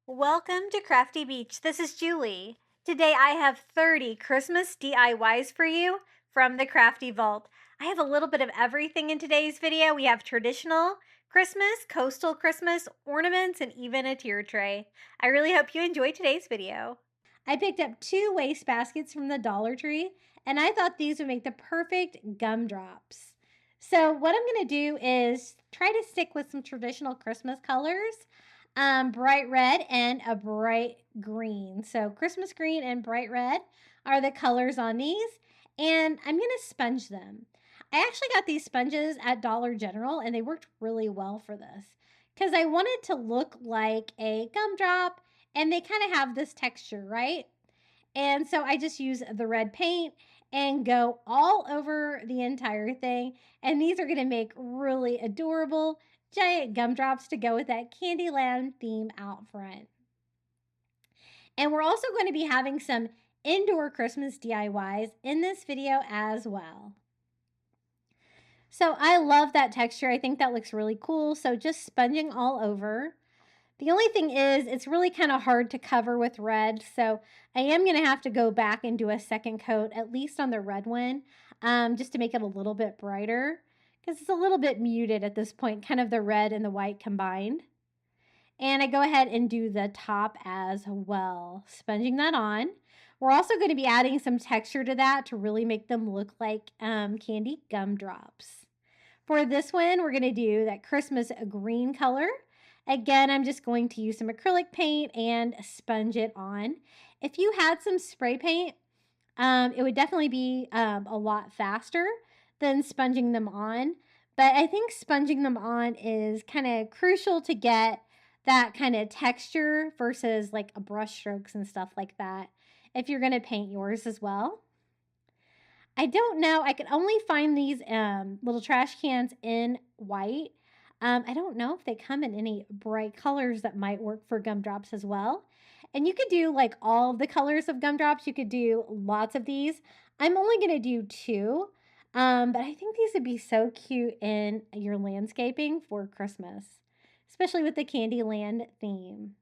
Welcome to Crafty Beach. This is Julie. Today I have 30 Christmas DIYs for you from the Crafty Vault. I have a little bit of everything in today's video. We have traditional Christmas, coastal Christmas, ornaments, and even a tier tray. I really hope you enjoy today's video. I picked up 2 waste baskets from the Dollar Tree, and I thought these would make the perfect gumdrops. So what I'm going to do is try to stick with some traditional Christmas colors, bright red and a bright green. So Christmas green and bright red are the colors on these, and I'm going to sponge them. I actually got these sponges at Dollar General, and they worked really well for this because I wanted to look like a gumdrop, and they kind of have this texture, right? And so I just use the red paint and go all over the entire thing. And these are going to make really adorable giant gumdrops to go with that Candyland theme out front. And we're also going to be having some indoor Christmas DIYs in this video as well. So I love that texture. I think that looks really cool. So just sponging all over. The only thing is it's really kind of hard to cover with red, so I am going to have to go back and do a second coat, at least on the red one, just to make it a little bit brighter, because it's a little bit muted at this point, kind of the red and the white combined. And I go ahead and do the top as well, sponging that on. We're also going to be adding some texture to that to really make them look like candy gumdrops. For this one, we're going to do that Christmas green color. Again, I'm just going to use some acrylic paint and sponge it on. If you had some spray paint, it would definitely be a lot faster than sponging them on. But I think sponging them on is kind of crucial to get that kind of texture versus like a brush strokes and stuff like that if you're going to paint yours as well. I don't know. I could only find these little trash cans in white. I don't know if they come in any bright colors that might work for gumdrops as well. And you could do like all of the colors of gumdrops. You could do lots of these. I'm only going to do 2. But I think these would be so cute in your landscaping for Christmas, especially with the Candyland theme.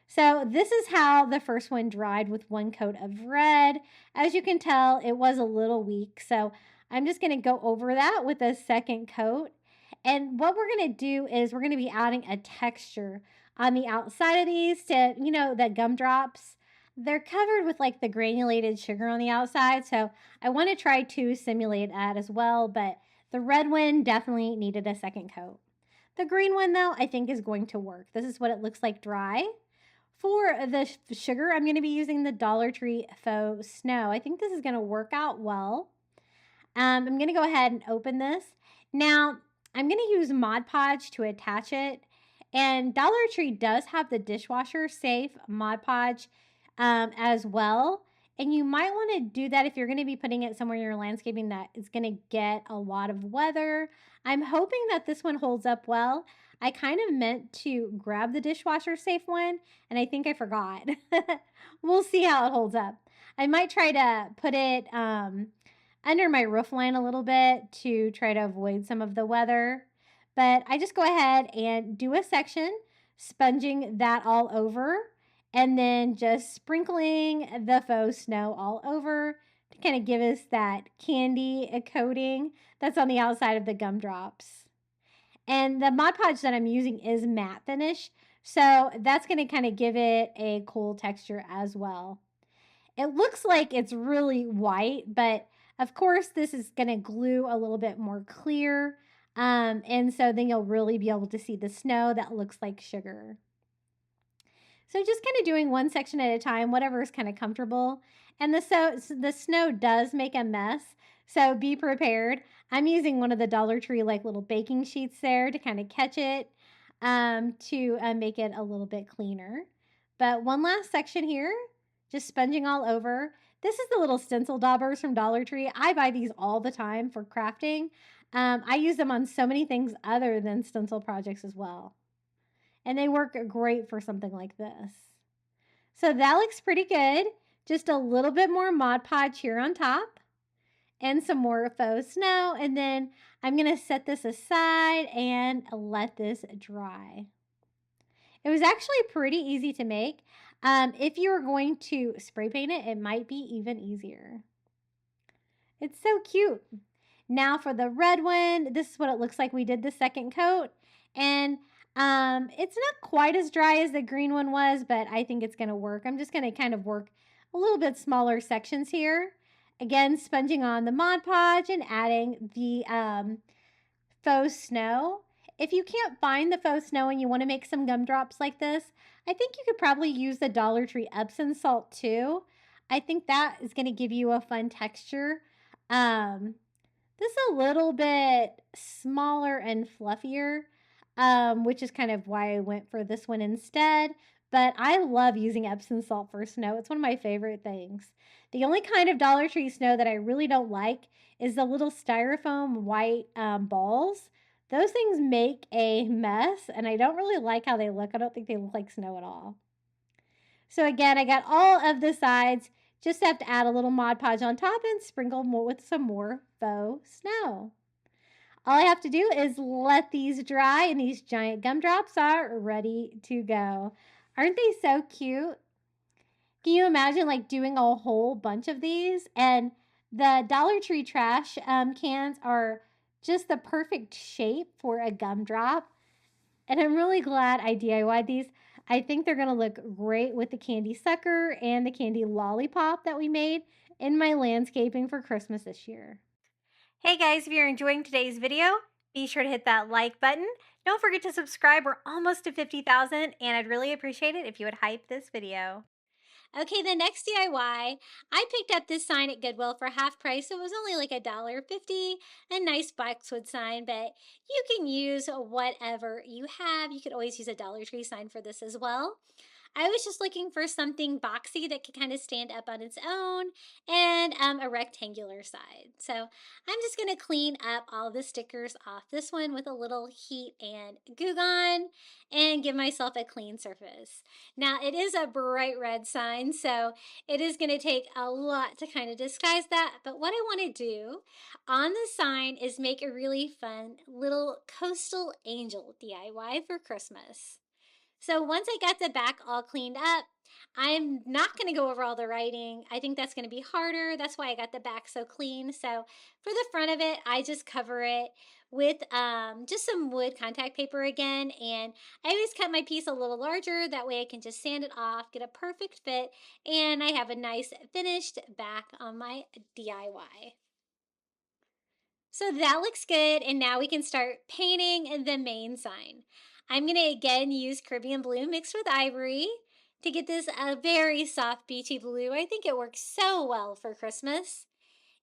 So this is how the first one dried with 1 coat of red. As you can tell, it was a little weak. So I'm just going to go over that with a second coat. And what we're going to do is we're going to be adding a texture on the outside of these to, the gumdrops. They're covered with like the granulated sugar on the outside. So I want to try to simulate that as well. But the red one definitely needed a second coat. The green one, though, I think is going to work. This is what it looks like dry. For the sugar, I'm going to be using the Dollar Tree Faux Snow. I think this is going to work out well. I'm going to go ahead and open this. Now, I'm going to use Mod Podge to attach it. And Dollar Tree does have the dishwasher safe Mod Podge as well. And you might want to do that if you're going to be putting it somewhere you're landscaping that is going to get a lot of weather. I'm hoping that this one holds up well. I kind of meant to grab the dishwasher safe one, and I think I forgot. We'll see how it holds up. I might try to put it under my roof line a little bit to try to avoid some of the weather. But I just go ahead and do a section, sponging that all over, and then just sprinkling the faux snow all over to kind of give us that candy coating that's on the outside of the gumdrops. And the Mod Podge that I'm using is matte finish, so that's going to kind of give it a cool texture as well. It looks like it's really white, but of course this is going to glue a little bit more clear, and so then you'll really be able to see the snow that looks like sugar. So just kind of doing one section at a time, whatever is kind of comfortable. And the snow does make a mess, so be prepared. I'm using one of the Dollar Tree like little baking sheets there to kind of catch it, to make it a little bit cleaner. But one last section here, just sponging all over. This is the little stencil daubers from Dollar Tree. I buy these all the time for crafting. I use them on so many things other than stencil projects as well. And they work great for something like this. So that looks pretty good. Just a little bit more Mod Podge here on top. And some more faux snow. And then I'm going to set this aside and let this dry. It was actually pretty easy to make. If you were going to spray paint it, it might be even easier. It's so cute. Now for the red one, this is what it looks like. We did the second coat, and it's not quite as dry as the green one was, but I think it's going to work. I'm just going to kind of work a little bit smaller sections here. Again, sponging on the Mod Podge and adding the faux snow. If you can't find the faux snow and you want to make some gumdrops like this, I think you could probably use the Dollar Tree Epsom salt too. I think that is going to give you a fun texture. This is a little bit smaller and fluffier, which is kind of why I went for this one instead. But I love using Epsom salt for snow. It's one of my favorite things. The only kind of Dollar Tree snow that I really don't like is the little styrofoam white balls. Those things make a mess, and I don't really like how they look. I don't think they look like snow at all. So again, I got all of the sides. Just have to add a little Mod Podge on top and sprinkle more with some more faux snow. All I have to do is let these dry, and these giant gumdrops are ready to go. Aren't they so cute? Can you imagine like doing a whole bunch of these? And the Dollar Tree trash cans are just the perfect shape for a gumdrop. And I'm really glad I DIY'd these. I think they're going to look great with the candy sucker and the candy lollipop that we made in my landscaping for Christmas this year. Hey guys, if you're enjoying today's video, be sure to hit that like button. Don't forget to subscribe. We're almost to 50,000, and I'd really appreciate it if you would hype this video. Okay, the next DIY, I picked up this sign at Goodwill for half price. So it was only like $1.50, a nice boxwood sign, but you can use whatever you have. You could always use a Dollar Tree sign for this as well. I was just looking for something boxy that could kind of stand up on its own, and a rectangular side. So I'm just going to clean up all the stickers off this one with a little heat and Goo Gone and give myself a clean surface. Now it is a bright red sign, so it is going to take a lot to kind of disguise that, but what I want to do on the sign is make a really fun little coastal angel DIY for Christmas. So once I got the back all cleaned up, I'm not going to go over all the writing. I think that's going to be harder. That's why I got the back so clean. So for the front of it, I just cover it with just some wood contact paper again. And I always cut my piece a little larger. That way I can just sand it off, get a perfect fit, and I have a nice finished back on my DIY. So that looks good, and now we can start painting the main sign. I'm going to again use Caribbean blue mixed with ivory to get this a very soft beachy blue. I think it works so well for Christmas,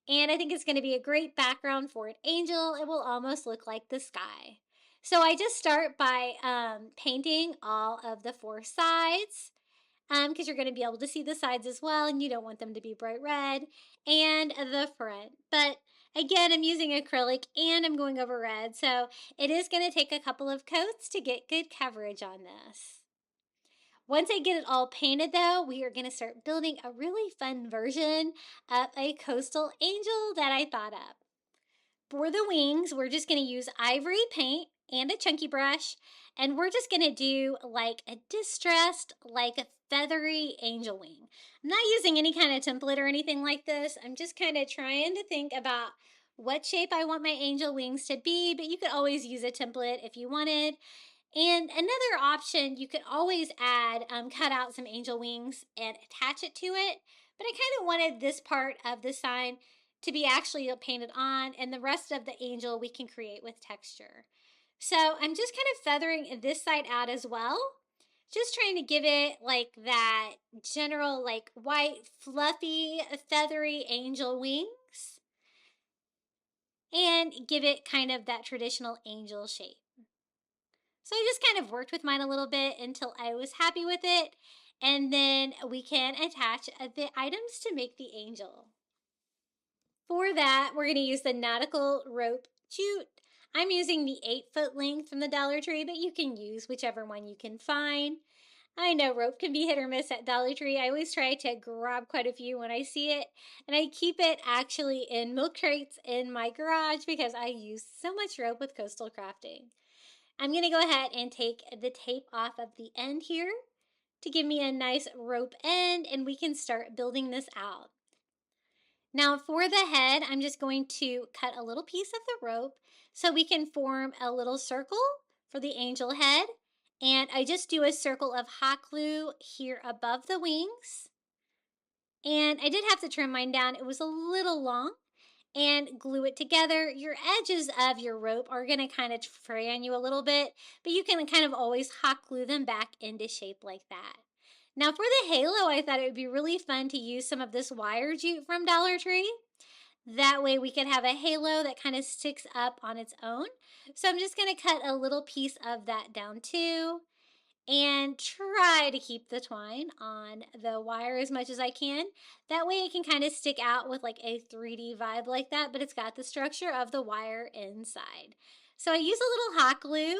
and I think it's going to be a great background for an angel. It will almost look like the sky. So I just start by painting all of the four sides, because you're going to be able to see the sides as well, and you don't want them to be bright red, and the front. But again, I'm using acrylic and I'm going over red, so it is going to take a couple of coats to get good coverage on this. Once I get it all painted though, we are going to start building a really fun version of a coastal angel that I thought up. For the wings, we're just going to use ivory paint and a chunky brush, and we're just going to do like a distressed, like a feathery angel wing. I'm not using any kind of template or anything like this. I'm just kind of trying to think about what shape I want my angel wings to be, but you could always use a template if you wanted. And another option, you could always add, cut out some angel wings and attach it to it. But I kind of wanted this part of the sign to be actually painted on, and the rest of the angel we can create with texture. So I'm just kind of feathering this side out as well. Just trying to give it like that general like white, fluffy, feathery angel wings. And give it kind of that traditional angel shape. So I just kind of worked with mine a little bit until I was happy with it. And then we can attach the items to make the angel. For that, we're going to use the Nautical rope jute. I'm using the 8-foot length from the Dollar Tree, but you can use whichever one you can find. I know rope can be hit or miss at Dollar Tree. I always try to grab quite a few when I see it, and I keep it actually in milk crates in my garage because I use so much rope with coastal crafting. I'm going to go ahead and take the tape off of the end here to give me a nice rope end, and we can start building this out. Now for the head, I'm just going to cut a little piece of the rope so we can form a little circle for the angel head. And I just do a circle of hot glue here above the wings. And I did have to trim mine down. It was a little long. And glue it together. Your edges of your rope are going to kind of fray on you a little bit, but you can kind of always hot glue them back into shape like that. Now for the halo, I thought it would be really fun to use some of this wire jute from Dollar Tree. That way we could have a halo that kind of sticks up on its own. So I'm just going to cut a little piece of that down too, and try to keep the twine on the wire as much as I can. That way it can kind of stick out with like a 3D vibe like that, but it's got the structure of the wire inside. So I use a little hot glue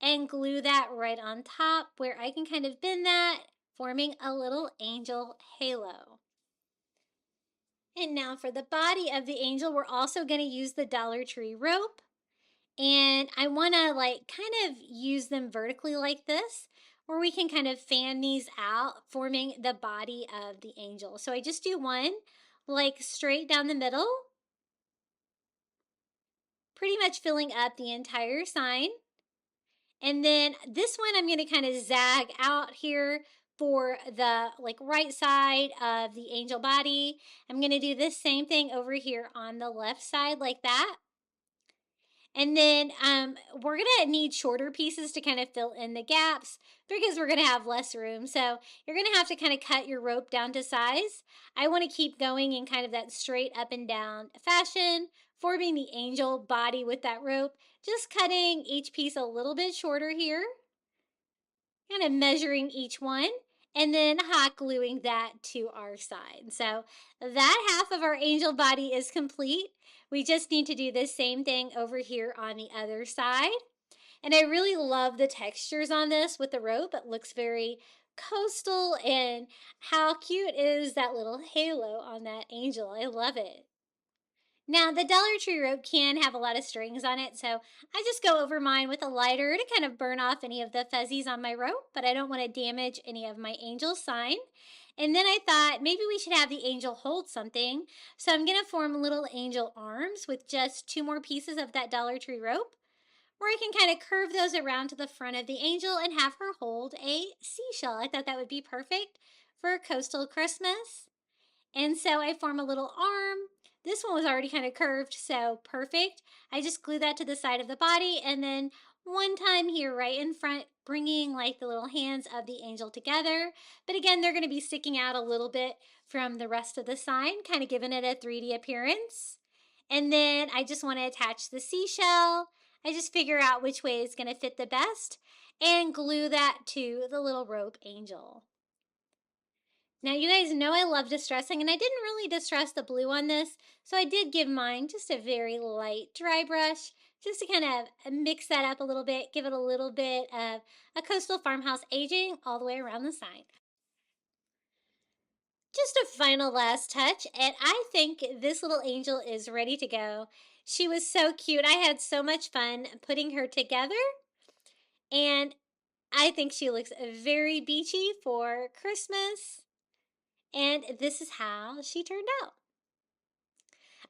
and glue that right on top where I can kind of bend that, forming a little angel halo. And now for the body of the angel, we're also going to use the Dollar Tree rope. And I want to like kind of use them vertically like this, where we can kind of fan these out, forming the body of the angel. So I just do one like straight down the middle, pretty much filling up the entire sign. And then this one I'm going to kind of zag out here for the like right side of the angel body. I'm going to do this same thing over here on the left side like that. And then we're going to need shorter pieces to kind of fill in the gaps because we're going to have less room. So you're going to have to kind of cut your rope down to size. I want to keep going in kind of that straight up and down fashion, forming the angel body with that rope. Just cutting each piece a little bit shorter here. Kind of measuring each one. And then hot gluing that to our side. So that half of our angel body is complete. We just need to do the same thing over here on the other side. And I really love the textures on this with the rope. It looks very coastal, and how cute is that little halo on that angel. I love it. Now, the Dollar Tree rope can have a lot of strings on it, so I just go over mine with a lighter to kind of burn off any of the fuzzies on my rope, but I don't want to damage any of my angel sign. And then I thought maybe we should have the angel hold something, so I'm going to form little angel arms with just 2 more pieces of that Dollar Tree rope, where I can kind of curve those around to the front of the angel and have her hold a seashell. I thought that would be perfect for Coastal Christmas. And so I form a little arm. This one was already kind of curved, so perfect. I just glue that to the side of the body, and then one time here right in front, bringing like the little hands of the angel together. But again, they're going to be sticking out a little bit from the rest of the sign, kind of giving it a 3D appearance. And then I just want to attach the seashell. I just figure out which way is going to fit the best and glue that to the little rope angel. Now, you guys know I love distressing, and I didn't really distress the blue on this, so I did give mine just a very light dry brush, just to kind of mix that up a little bit, give it a little bit of a coastal farmhouse aging all the way around the sign. Just a final last touch, and I think this little angel is ready to go. She was so cute. I had so much fun putting her together, and I think she looks very beachy for Christmas. And this is how she turned out.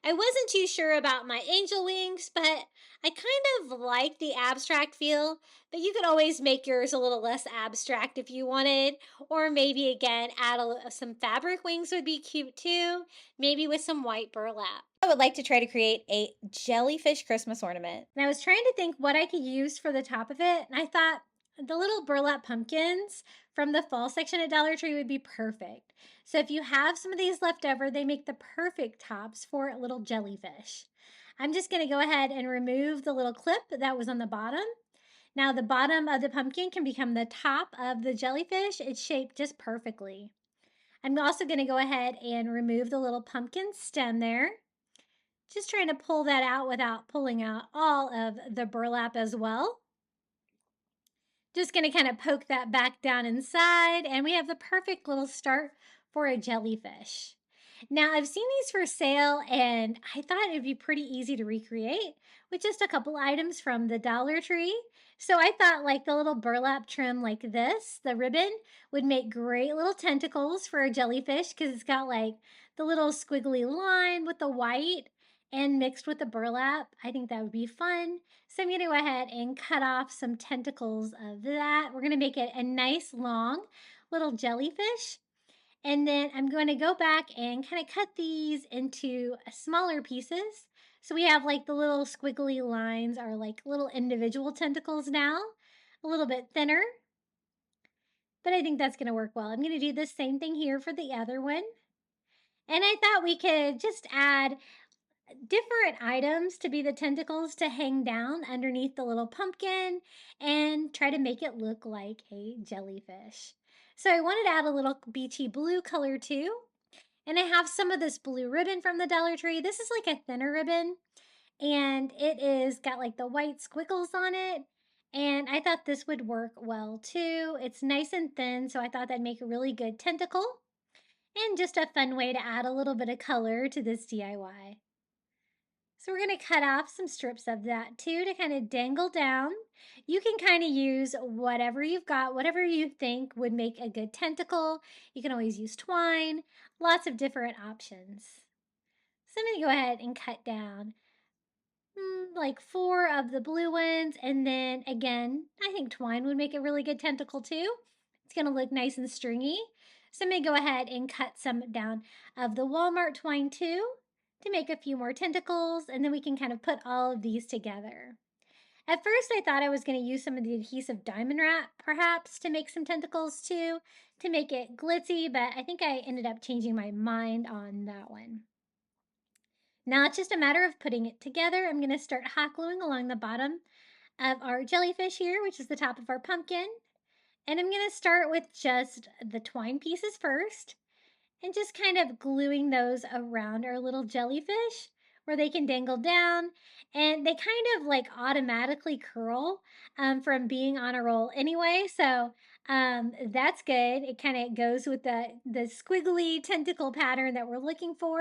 I wasn't too sure about my angel wings, but I kind of like the abstract feel, but you could always make yours a little less abstract if you wanted, or maybe again add some fabric wings would be cute too, maybe with some white burlap. I would like to try to create a jellyfish Christmas ornament. And I was trying to think what I could use for the top of it, and I thought the little burlap pumpkins from the fall section at Dollar Tree would be perfect. So if you have some of these left over, they make the perfect tops for a little jellyfish. I'm just going to go ahead and remove the little clip that was on the bottom. Now the bottom of the pumpkin can become the top of the jellyfish. It's shaped just perfectly. I'm also going to go ahead and remove the little pumpkin stem there. Just trying to pull that out without pulling out all of the burlap as well. Just going to kind of poke that back down inside, and we have the perfect little start for a jellyfish. Now, I've seen these for sale, and I thought it'd be pretty easy to recreate with just a couple items from the Dollar Tree. So I thought like the little burlap trim like this, the ribbon, would make great little tentacles for a jellyfish because it's got like the little squiggly line with the white and mixed with the burlap. I think that would be fun. So I'm going to go ahead and cut off some tentacles of that. We're going to make it a nice long little jellyfish. And then I'm going to go back and kind of cut these into smaller pieces. So we have like the little squiggly lines are like little individual tentacles now, a little bit thinner. But I think that's going to work well. I'm going to do the same thing here for the other one. And I thought we could just add different items to be the tentacles to hang down underneath the little pumpkin and try to make it look like a jellyfish. So I wanted to add a little beachy blue color too. And I have some of this blue ribbon from the Dollar Tree. This is like a thinner ribbon, and it is got like the white squiggles on it. And I thought this would work well too. It's nice and thin, so I thought that'd make a really good tentacle and just a fun way to add a little bit of color to this DIY. So we're going to cut off some strips of that too to kind of dangle down. You can kind of use whatever you've got, whatever you think would make a good tentacle. You can always use twine, lots of different options. So I'm going to go ahead and cut down like 4 of the blue ones. And then again, I think twine would make a really good tentacle too. It's going to look nice and stringy. So I'm going to go ahead and cut some down of the Walmart twine too to make a few more tentacles, and then we can kind of put all of these together. At first, I thought I was going to use some of the adhesive diamond wrap, perhaps, to make some tentacles too, to make it glitzy, but I think I ended up changing my mind on that one. Now it's just a matter of putting it together. I'm going to start hot gluing along the bottom of our jellyfish here, which is the top of our pumpkin. And I'm going to start with just the twine pieces first, and just kind of gluing those around our little jellyfish where they can dangle down, and they kind of like automatically curl from being on a roll anyway, so that's good. It kind of goes with the squiggly tentacle pattern that we're looking for.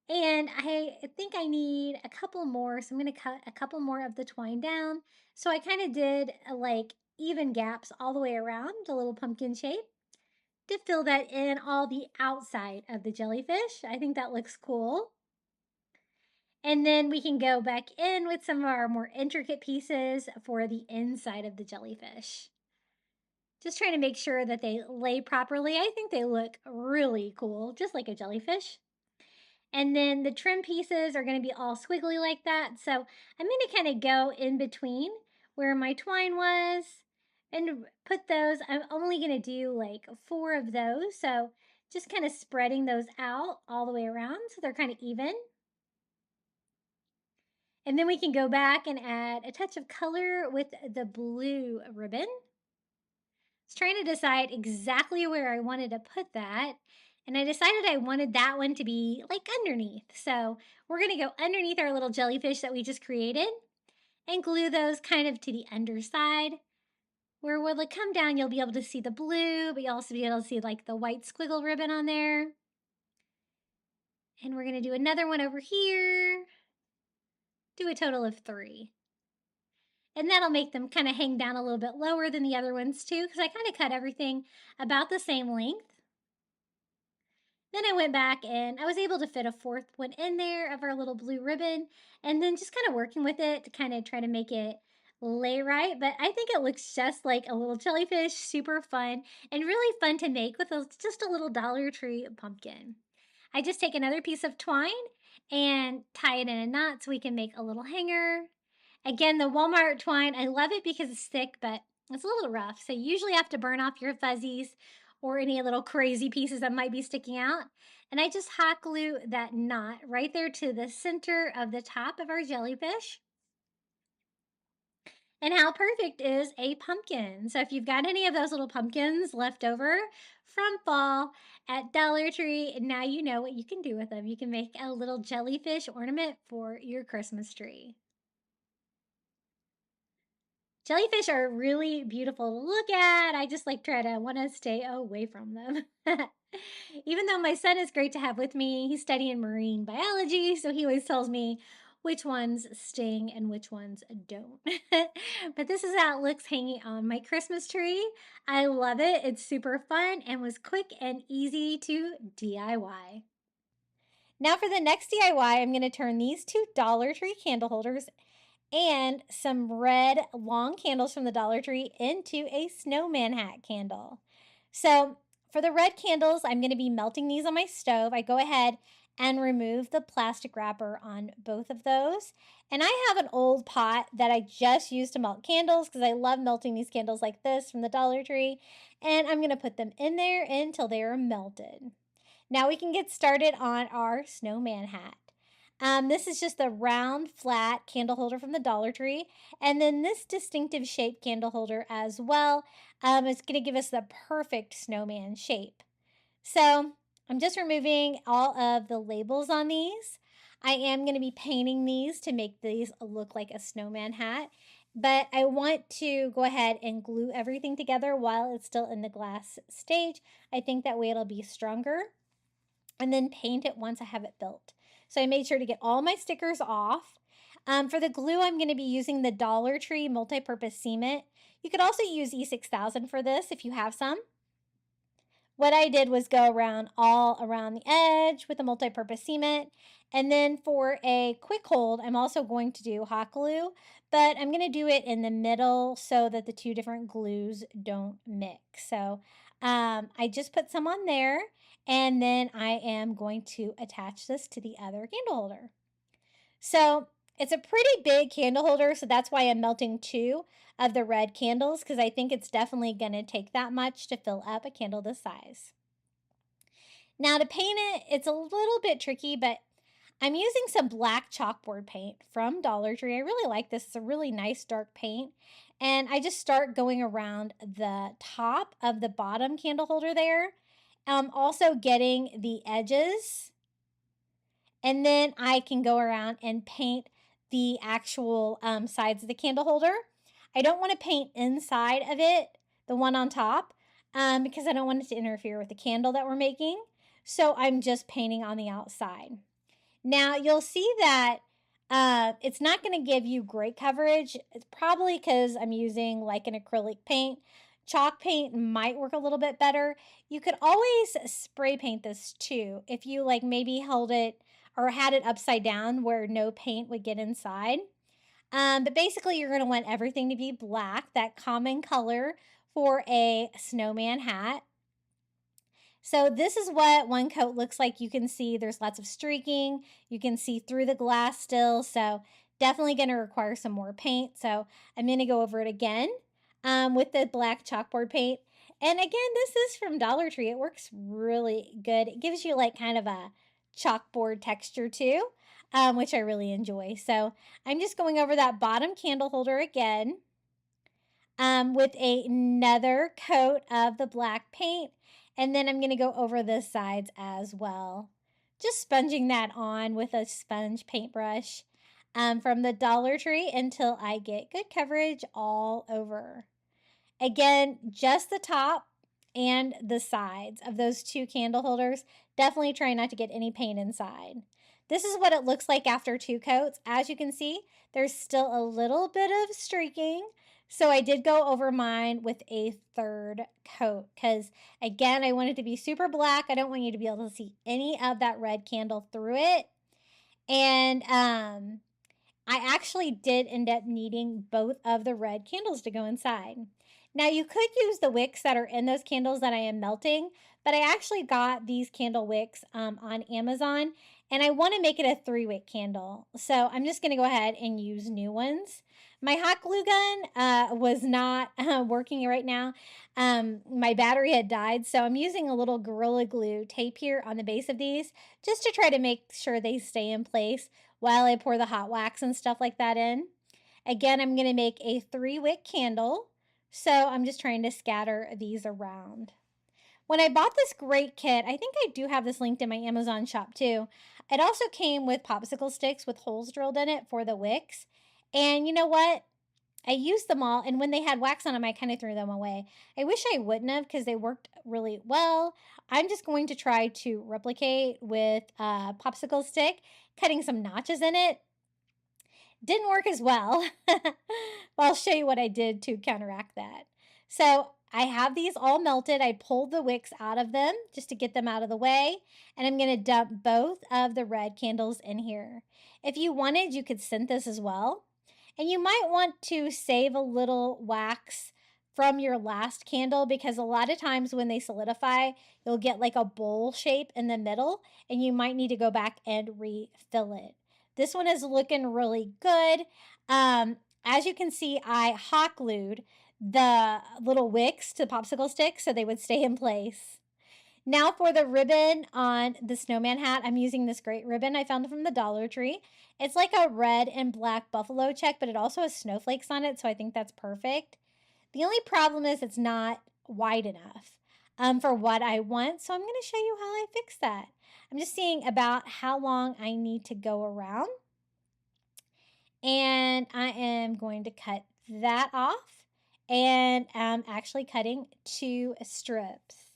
And I think I need a couple more, so I'm going to cut a couple more of the twine down. So I kind of did like even gaps all the way around the little pumpkin shape to fill that in all the outside of the jellyfish. I think that looks cool. And then we can go back in with some of our more intricate pieces for the inside of the jellyfish. Just trying to make sure that they lay properly. I think they look really cool, just like a jellyfish. And then the trim pieces are going to be all squiggly like that. So I'm going to kind of go in between where my twine was and put those. I'm only going to do like 4 of those. So just kind of spreading those out all the way around so they're kind of even. And then we can go back and add a touch of color with the blue ribbon. I was trying to decide exactly where I wanted to put that. And I decided I wanted that one to be like underneath. So we're going to go underneath our little jellyfish that we just created and glue those kind of to the underside. Where when it come down, you'll be able to see the blue, but you'll also be able to see like the white squiggle ribbon on there. And we're going to do another one over here. Do a total of 3. And that'll make them kind of hang down a little bit lower than the other ones too, because I kind of cut everything about the same length. Then I went back and I was able to fit a 4th one in there of our little blue ribbon, and then just kind of working with it to kind of try to make it lay right. But I think it looks just like a little jellyfish, super fun and really fun to make with just a little Dollar Tree pumpkin. I just take another piece of twine and tie it in a knot so we can make a little hanger. Again, the Walmart twine, I love it because it's thick, but it's a little rough. So you usually have to burn off your fuzzies or any little crazy pieces that might be sticking out. And I just hot glue that knot right there to the center of the top of our jellyfish. And how perfect is a pumpkin? So if you've got any of those little pumpkins left over from fall at Dollar Tree, now you know what you can do with them. You can make a little jellyfish ornament for your Christmas tree. Jellyfish are really beautiful to look at. I just like try to want to stay away from them. Even though my son is great to have with me, he's studying marine biology, so he always tells me, which ones sting and which ones don't. But this is how it looks hanging on my Christmas tree. I love it. It's super fun and was quick and easy to DIY. Now for the next DIY, I'm going to turn these two Dollar Tree candle holders and some red long candles from the Dollar Tree into a snowman hat candle. So for the red candles, I'm going to be melting these on my stove. I go ahead and remove the plastic wrapper on both of those. And I have an old pot that I just used to melt candles because I love melting these candles like this from the Dollar Tree. And I'm going to put them in there until they are melted. Now we can get started on our snowman hat. This is just a round, flat candle holder from the Dollar Tree. And then this distinctive shape candle holder as well. It's going to give us the perfect snowman shape. So I'm just removing all of the labels on these. I am going to be painting these to make these look like a snowman hat. But I want to go ahead and glue everything together while it's still in the glass stage. I think that way it'll be stronger. And then paint it once I have it built. So I made sure to get all my stickers off. For the glue, I'm going to be using the Dollar Tree multi-purpose cement. You could also use E6000 for this if you have some. What I did was go around all around the edge with the multi-purpose cement. And then for a quick hold, I'm also going to do hot glue, but I'm going to do it in the middle so that the two different glues don't mix. So I just put some on there, and then I am going to attach this to the other candle holder. So it's a pretty big candle holder, so that's why I'm melting two of the red candles, because I think it's definitely going to take that much to fill up a candle this size. Now to paint it, it's a little bit tricky, but I'm using some black chalkboard paint from Dollar Tree. I really like this. It's a really nice dark paint. And I just start going around the top of the bottom candle holder there. Also getting the edges. And then I can go around and paint the actual sides of the candle holder. I don't want to paint inside of it, the one on top, because I don't want it to interfere with the candle that we're making. So I'm just painting on the outside. Now you'll see that it's not going to give you great coverage. It's probably because I'm using like an acrylic paint. Chalk paint might work a little bit better. You could always spray paint this too. If you like maybe held it or had it upside down where no paint would get inside. But basically you're going to want everything to be black, that common color for a snowman hat. So this is what one coat looks like. You can see there's lots of streaking. You can see through the glass still. So definitely going to require some more paint. So I'm going to go over it again with the black chalkboard paint. And again, this is from Dollar Tree. It works really good. It gives you like kind of a chalkboard texture too, which I really enjoy. So I'm just going over that bottom candle holder again with another coat of the black paint. And then I'm going to go over the sides as well. Just sponging that on with a sponge paintbrush from the Dollar Tree until I get good coverage all over. Again, just the top and the sides of those two candle holders. Definitely try not to get any paint inside. This is what it looks like after two coats. As you can see, there's still a little bit of streaking. So I did go over mine with a third coat because, again, I want it to be super black. I don't want you to be able to see any of that red candle through it. And I actually did end up needing both of the red candles to go inside. Now, you could use the wicks that are in those candles that I am melting, but I actually got these candle wicks on Amazon, and I want to make it a 3-wick candle. So I'm just going to go ahead and use new ones. My hot glue gun was not working right now. My battery had died, so I'm using a little Gorilla Glue tape here on the base of these just to try to make sure they stay in place while I pour the hot wax and stuff like that in. Again, I'm going to make a 3-wick candle, so I'm just trying to scatter these around. When I bought this great kit, I think I do have this linked in my Amazon shop too. It also came with popsicle sticks with holes drilled in it for the wicks. And you know what? I used them all, and when they had wax on them, I kind of threw them away. I wish I wouldn't have because they worked really well. I'm just going to try to replicate with a popsicle stick, cutting some notches in it. Didn't work as well. But I'll show you what I did to counteract that. So I have these all melted. I pulled the wicks out of them just to get them out of the way. And I'm going to dump both of the red candles in here. If you wanted, you could scent this as well. And you might want to save a little wax from your last candle, because a lot of times when they solidify, you'll get like a bowl shape in the middle, and you might need to go back and refill it. This one is looking really good. As you can see, I hot glued the little wicks to popsicle sticks so they would stay in place. Now for the ribbon on the snowman hat, I'm using this great ribbon I found from the Dollar Tree. It's like a red and black buffalo check, but it also has snowflakes on it, so I think that's perfect. The only problem is it's not wide enough for what I want, so I'm going to show you how I fix that. I'm just seeing about how long I need to go around, and I am going to cut that off, and I'm actually cutting 2 strips.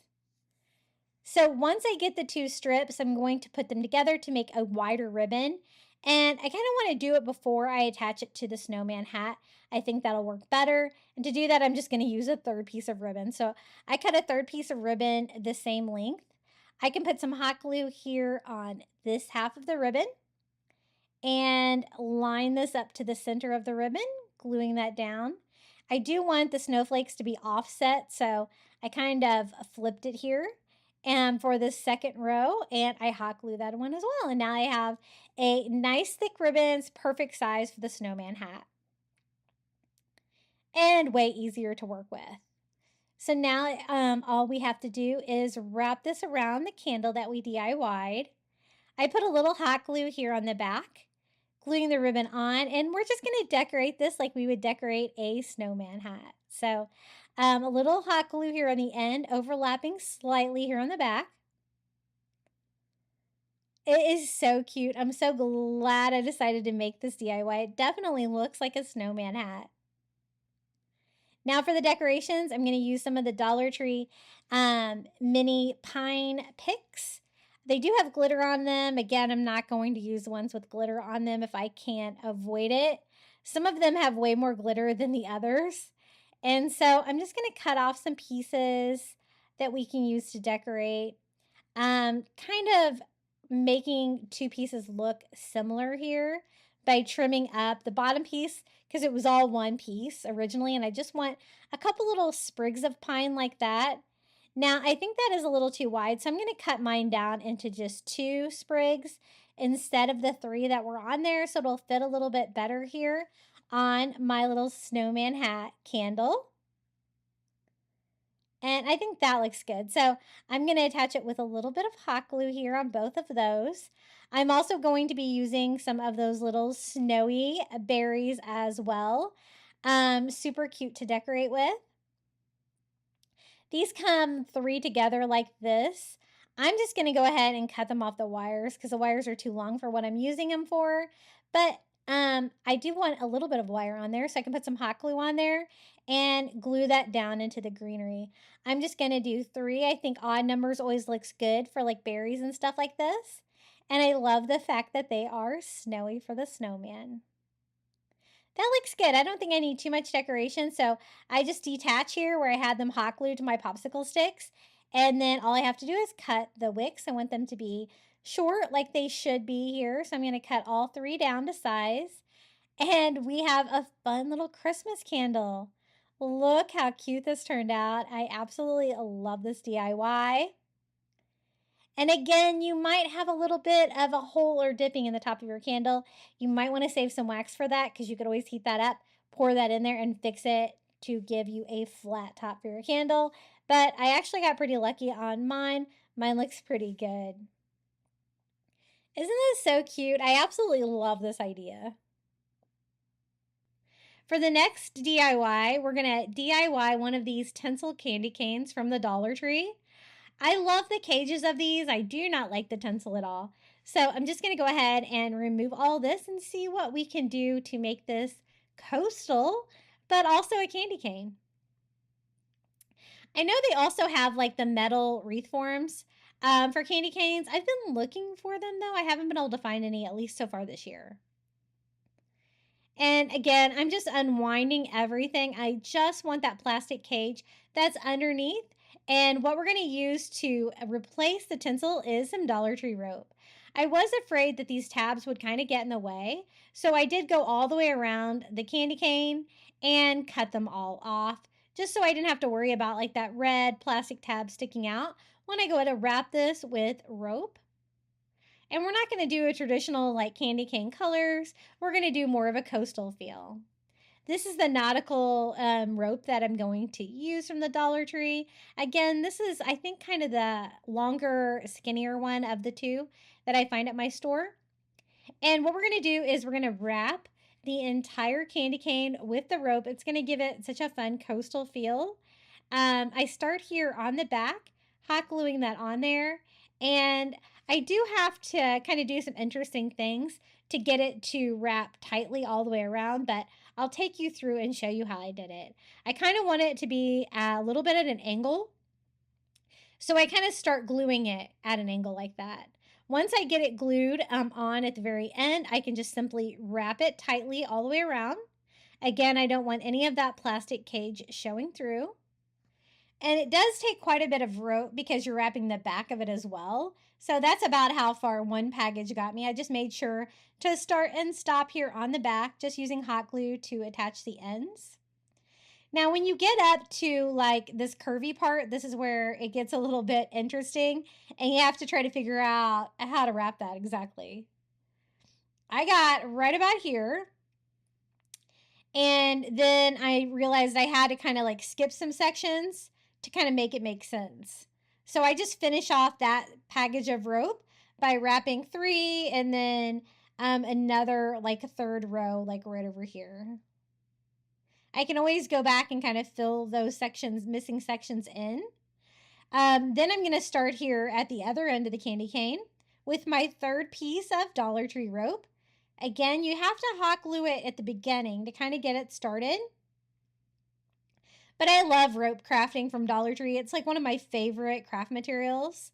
So once I get the 2 strips, I'm going to put them together to make a wider ribbon. And I kind of want to do it before I attach it to the snowman hat. I think that'll work better. And to do that, I'm just going to use a 3rd piece of ribbon. So I cut a 3rd piece of ribbon the same length. I can put some hot glue here on this half of the ribbon and line this up to the center of the ribbon, gluing that down. I do want the snowflakes to be offset, so I kind of flipped it here. And for the second row, and I hot glue that one as well. And now I have a nice thick ribbons, perfect size for the snowman hat. And way easier to work with. So now all we have to do is wrap this around the candle that we DIY'd. I put a little hot glue here on the back, gluing the ribbon on, and we're just going to decorate this like we would decorate a snowman hat. So a little hot glue here on the end, overlapping slightly here on the back. It is so cute. I'm so glad I decided to make this DIY. It definitely looks like a snowman hat. Now for the decorations, I'm going to use some of the Dollar Tree mini pine picks. They do have glitter on them. Again, I'm not going to use ones with glitter on them if I can't avoid it. Some of them have way more glitter than the others. And so I'm just going to cut off some pieces that we can use to decorate. Kind of making 2 pieces look similar here by trimming up the bottom piece, because it was all one piece originally, and I just want a couple little sprigs of pine like that. Now, I think that is a little too wide, so I'm going to cut mine down into just 2 sprigs instead of the 3 that were on there, so it'll fit a little bit better here on my little snowman hat candle. And I think that looks good. So I'm going to attach it with a little bit of hot glue here on both of those. I'm also going to be using some of those little snowy berries as well. Super cute to decorate with. These come 3 together like this. I'm just going to go ahead and cut them off the wires because the wires are too long for what I'm using them for. But I do want a little bit of wire on there, so I can put some hot glue on there and glue that down into the greenery. I'm just going to do 3. I think odd numbers always looks good for like berries and stuff like this. And I love the fact that they are snowy for the snowman. That looks good. I don't think I need too much decoration, so I just detach here where I had them hot glued to my popsicle sticks. And then all I have to do is cut the wicks. I want them to be short like they should be here. So I'm going to cut all 3 down to size. And we have a fun little Christmas candle. Look how cute this turned out. I absolutely love this DIY. And again, you might have a little bit of a hole or dipping in the top of your candle. You might want to save some wax for that because you could always heat that up, pour that in there, and fix it to give you a flat top for your candle. But I actually got pretty lucky on mine. Mine looks pretty good. Isn't this so cute? I absolutely love this idea. For the next DIY, we're going to DIY one of these tinsel candy canes from the Dollar Tree. I love the cages of these. I do not like the tinsel at all. So I'm just going to go ahead and remove all this and see what we can do to make this coastal, but also a candy cane. I know they also have like the metal wreath forms for candy canes. I've been looking for them though. I haven't been able to find any, at least so far this year. And again, I'm just unwinding everything. I just want that plastic cage that's underneath. And what we're going to use to replace the tinsel is some Dollar Tree rope. I was afraid that these tabs would kind of get in the way, so I did go all the way around the candy cane and cut them all off, just so I didn't have to worry about like that red plastic tab sticking out when I go to wrap this with rope. And we're not going to do a traditional like candy cane colors. We're going to do more of a coastal feel. This is the Nautical rope that I'm going to use from the Dollar Tree. Again, this is, I think, kind of the longer, skinnier one of the two that I find at my store. And what we're going to do is we're going to wrap the entire candy cane with the rope. It's going to give it such a fun coastal feel. I start here on the back, hot gluing that on there. And I do have to kind of do some interesting things to get it to wrap tightly all the way around, but I'll take you through and show you how I did it. I kind of want it to be a little bit at an angle. So I kind of start gluing it at an angle like that. Once I get it glued on at the very end, I can just simply wrap it tightly all the way around. Again, I don't want any of that plastic cage showing through. And it does take quite a bit of rope because you're wrapping the back of it as well. So that's about how far one package got me. I just made sure to start and stop here on the back, just using hot glue to attach the ends. Now, when you get up to like this curvy part, this is where it gets a little bit interesting and you have to try to figure out how to wrap that exactly. I got right about here. And then I realized I had to kind of like skip some sections to kind of make it make sense. So I just finish off that package of rope by wrapping 3 and then another like a third row like right over here. I can always go back and kind of fill those sections, missing sections in. Then I'm going to start here at the other end of the candy cane with my third piece of Dollar Tree rope. Again, you have to hot glue it at the beginning to kind of get it started. But I love rope crafting from Dollar Tree. It's like one of my favorite craft materials.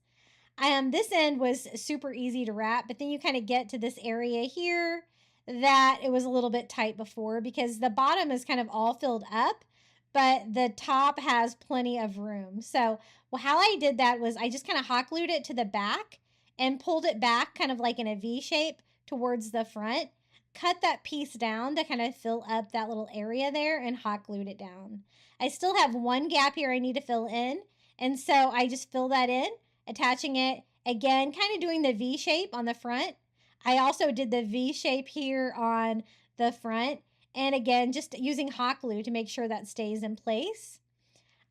This end was super easy to wrap, but then you kind of get to this area here that it was a little bit tight before because the bottom is kind of all filled up, but the top has plenty of room. So how I did that was I just kind of hot glued it to the back and pulled it back kind of like in a V shape towards the front, cut that piece down to kind of fill up that little area there and hot glued it down. I still have one gap here I need to fill in, and so I just fill that in, attaching it again, kind of doing the V shape on the front. I also did the V shape here on the front, and again, just using hot glue to make sure that stays in place.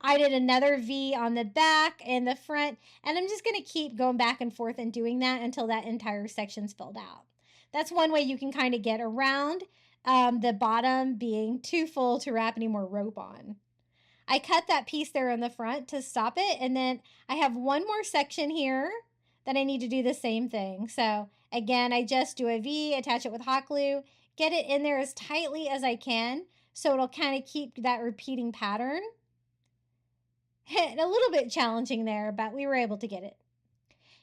I did another V on the back and the front, and I'm just going to keep going back and forth and doing that until that entire section's filled out. That's one way you can kind of get around the bottom being too full to wrap any more rope on. I cut that piece there on the front to stop it, and then I have one more section here that I need to do the same thing. So again, I just do a V, attach it with hot glue, get it in there as tightly as I can so it'll kind of keep that repeating pattern. A little bit challenging there, but we were able to get it.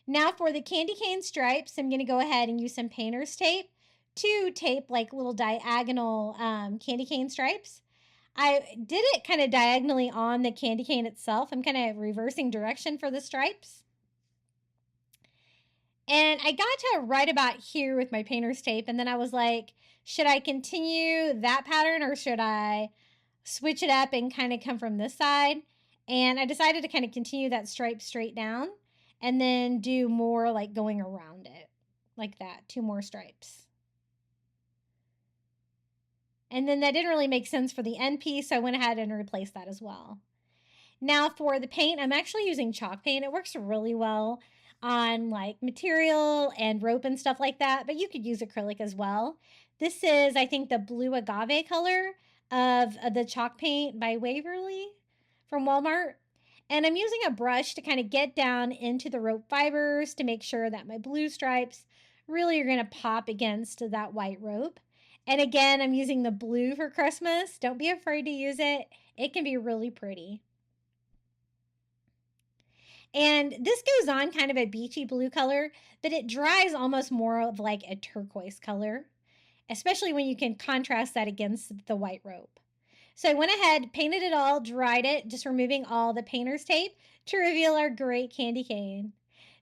Now for the candy cane stripes, I'm going to go ahead and use some painter's tape to tape like little diagonal candy cane stripes. I did it kind of diagonally on the candy cane itself. I'm kind of reversing direction for the stripes. And I got to right about here with my painter's tape, and then I was like, should I continue that pattern or should I switch it up and kind of come from this side? And I decided to kind of continue that stripe straight down and then do more like going around it like that, 2 more stripes. And then that didn't really make sense for the end piece, so I went ahead and replaced that as well. Now for the paint, I'm actually using chalk paint. It works really well on like material and rope and stuff like that, but you could use acrylic as well. This is, I think, the blue agave color of the chalk paint by Waverly from Walmart. And I'm using a brush to kind of get down into the rope fibers to make sure that my blue stripes really are going to pop against that white rope. And again, I'm using the blue for Christmas. Don't be afraid to use it. It can be really pretty. And this goes on kind of a beachy blue color, but it dries almost more of like a turquoise color. especially when you can contrast that against the white rope. So I went ahead, painted it all, dried it, just removing all the painter's tape to reveal our great candy cane.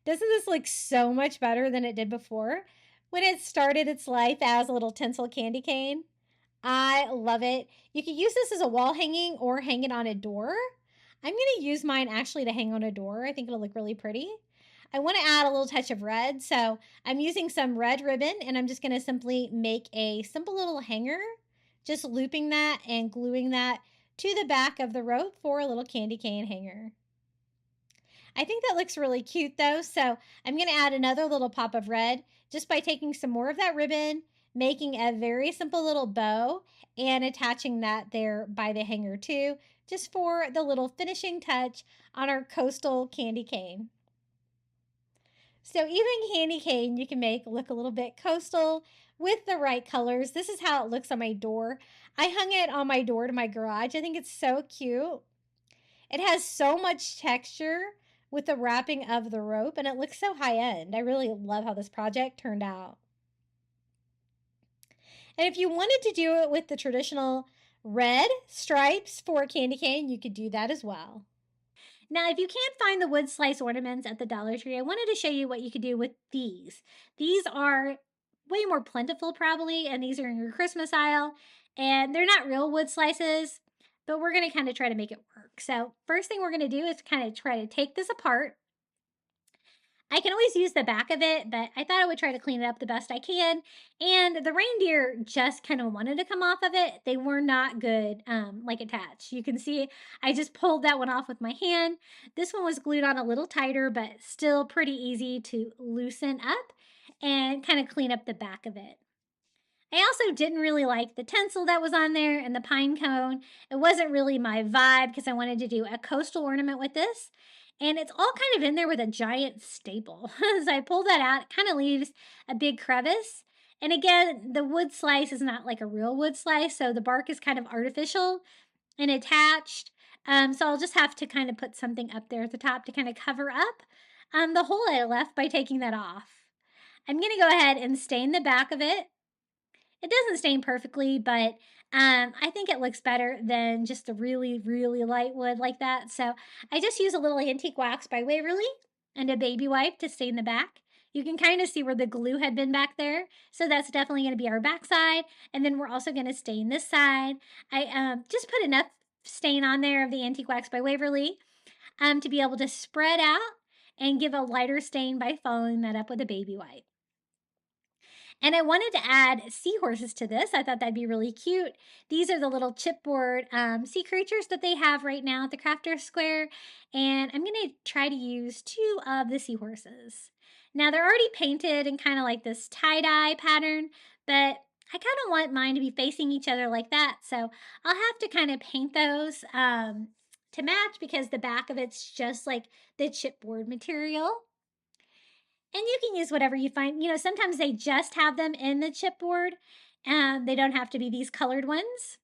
Doesn't this look so much better than it did before when it started its life as a little tinsel candy cane? I love it. You can use this as a wall hanging or hang it on a door. I'm going to use mine actually to hang on a door. I think it'll look really pretty. I want to add a little touch of red, so I'm using some red ribbon and I'm just going to simply make a simple little hanger, just looping that and gluing that to the back of the rope for a little candy cane hanger. I think that looks really cute though, so I'm going to add another little pop of red just by taking some more of that ribbon, making a very simple little bow, and attaching that there by the hanger too, just for the little finishing touch on our coastal candy cane. So even candy cane you can make look a little bit coastal with the right colors. This is how it looks on my door. I hung it on my door to my garage. I think it's so cute. It has so much texture with the wrapping of the rope, and it looks so high end. I really love how this project turned out. And if you wanted to do it with the traditional red stripes for a candy cane, you could do that as well. Now, if you can't find the wood slice ornaments at the Dollar Tree, I wanted to show you what you could do with these. These are way more plentiful probably, and these are in your Christmas aisle, and they're not real wood slices, but we're going to kind of try to make it work. So first thing we're going to do is kind of try to take this apart. I can always use the back of it, but I thought I would try to clean it up the best I can. And the reindeer just kind of wanted to come off of it. They were not good, like attached. You can see I just pulled that one off with my hand. This one was glued on a little tighter, but still pretty easy to loosen up and kind of clean up the back of it. I also didn't really like the tinsel that was on there and the pine cone. It wasn't really my vibe because I wanted to do a coastal ornament with this. And it's all kind of in there with a giant staple. As I pull that out, it kind of leaves a big crevice. And again, the wood slice is not like a real wood slice, so the bark is kind of artificial and attached. So I'll just have to kind of put something up there at the top to kind of cover up the hole I left by taking that off. I'm going to go ahead and stain the back of it. It doesn't stain perfectly, but I think it looks better than just a really, really light wood like that. So I just use a little antique wax by Waverly and a baby wipe to stain the back. You can kind of see where the glue had been back there. So that's definitely going to be our back side. And then we're also going to stain this side. I just put enough stain on there of the antique wax by Waverly to be able to spread out and give a lighter stain by following that up with a baby wipe. And I wanted to add seahorses to this. I thought that'd be really cute. These are the little chipboard sea creatures that they have right now at the Crafter Square. And I'm going to try to use 2 of the seahorses. Now, they're already painted in kind of like this tie-dye pattern, but I kind of want mine to be facing each other like that. So I'll have to kind of paint those to match because the back of it's just like the chipboard material. And you can use whatever you find. You know, sometimes they just have them in the chipboard and they don't have to be these colored ones.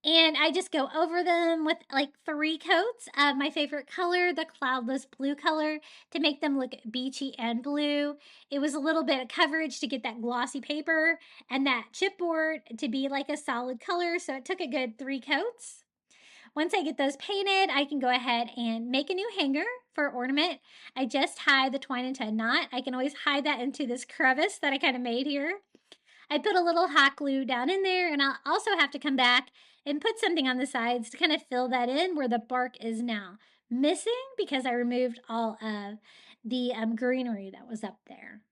And I just go over them with like 3 coats of my favorite color, the cloudless blue color, to make them look beachy and blue. It was a little bit of coverage to get that glossy paper and that chipboard to be like a solid color. So it took a good 3 coats. Once I get those painted, I can go ahead and make a new hanger for ornament. I just hide the twine into a knot. I can always hide that into this crevice that I kind of made here. I put a little hot glue down in there, and I'll also have to come back and put something on the sides to kind of fill that in where the bark is now missing because I removed all of the greenery that was up there.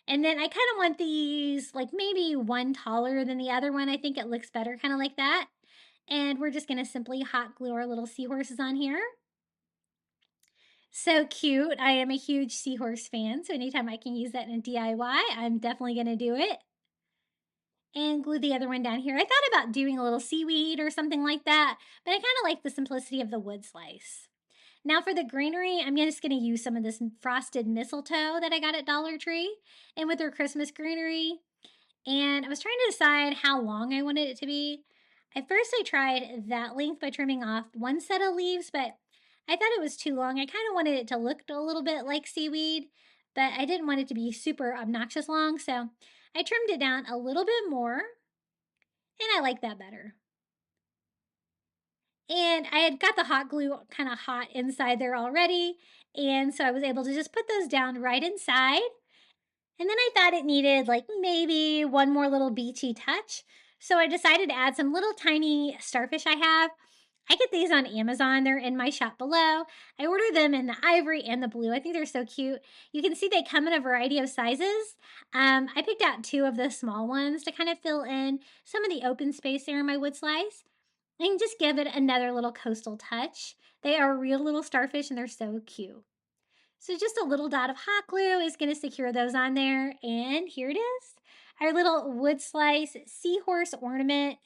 And then I kind of want these like maybe one taller than the other one. I think it looks better kind of like that. And we're just going to simply hot glue our little seahorses on here. So cute. I am a huge seahorse fan, so anytime I can use that in a DIY, I'm definitely going to do it. And glue the other one down here. I thought about doing a little seaweed or something like that, but I kind of like the simplicity of the wood slice. Now for the greenery, I'm just going to use some of this frosted mistletoe that I got at Dollar Tree and with their Christmas greenery. And I was trying to decide how long I wanted it to be. At first I tried that length by trimming off one set of leaves, but I thought it was too long. I kind of wanted it to look a little bit like seaweed, but I didn't want it to be super obnoxious long, so I trimmed it down a little bit more, and I like that better. And I had got the hot glue kind of hot inside there already, and so I was able to just put those down right inside. And then I thought it needed like maybe one more little beachy touch. So I decided to add some little tiny starfish I have. I get these on Amazon. They're in my shop below. I ordered them in the ivory and the blue. I think they're so cute. You can see they come in a variety of sizes. I picked out 2 of the small ones to kind of fill in some of the open space there in my wood slice and just give it another little coastal touch. They are real little starfish and they're so cute. So just a little dot of hot glue is going to secure those on there. And here it is, our little wood slice seahorse ornament.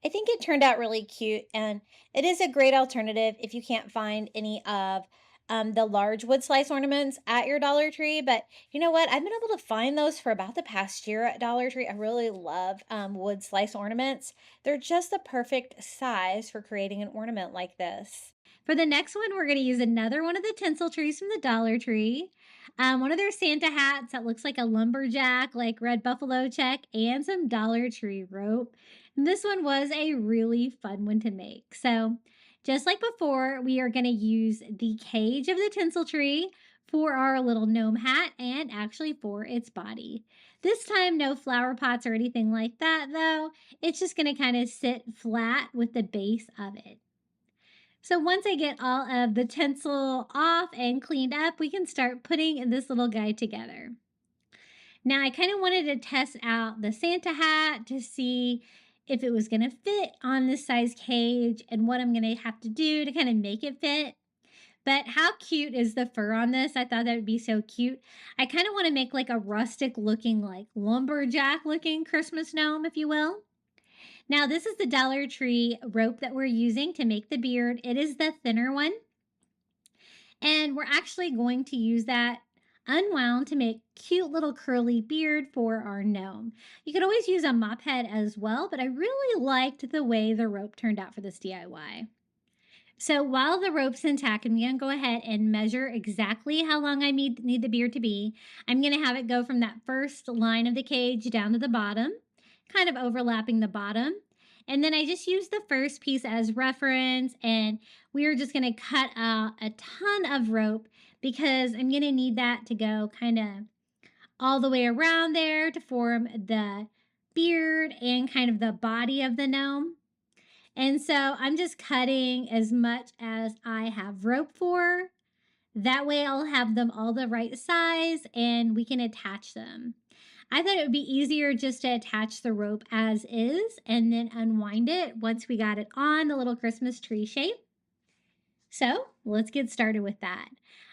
I think it turned out really cute, and it is a great alternative if you can't find any of the large wood slice ornaments at your Dollar Tree. But you know what? I've been able to find those for about the past year at Dollar Tree. I really love wood slice ornaments. They're just the perfect size for creating an ornament like this. For the next one, we're going to use another one of the tinsel trees from the Dollar Tree. One of their Santa hats that looks like a lumberjack, like red buffalo check, and some Dollar Tree rope. And this one was a really fun one to make. So just like before, we are going to use the cage of the tinsel tree for our little gnome hat and actually for its body. This time, no flower pots or anything like that, though. It's just going to kind of sit flat with the base of it. So once I get all of the tinsel off and cleaned up, we can start putting this little guy together. Now I kind of wanted to test out the Santa hat to see if it was going to fit on this size cage and what I'm going to have to do to kind of make it fit. But how cute is the fur on this? I thought that would be so cute. I kind of want to make like a rustic looking, like lumberjack looking Christmas gnome, if you will. Now, this is the Dollar Tree rope that we're using to make the beard. It is the thinner one. And we're actually going to use that unwound to make cute little curly beard for our gnome. You could always use a mop head as well, but I really liked the way the rope turned out for this DIY. So while the rope's intact, I'm going to go ahead and measure exactly how long I need the beard to be. I'm going to have it go from that first line of the cage down to the bottom, kind of overlapping the bottom. And then I just use the first piece as reference, and we're just going to cut out a ton of rope because I'm going to need that to go kind of all the way around there to form the beard and kind of the body of the gnome. And so I'm just cutting as much as I have rope for. That way I'll have them all the right size and we can attach them. I thought it would be easier just to attach the rope as is and then unwind it once we got it on the little Christmas tree shape. So let's get started with that.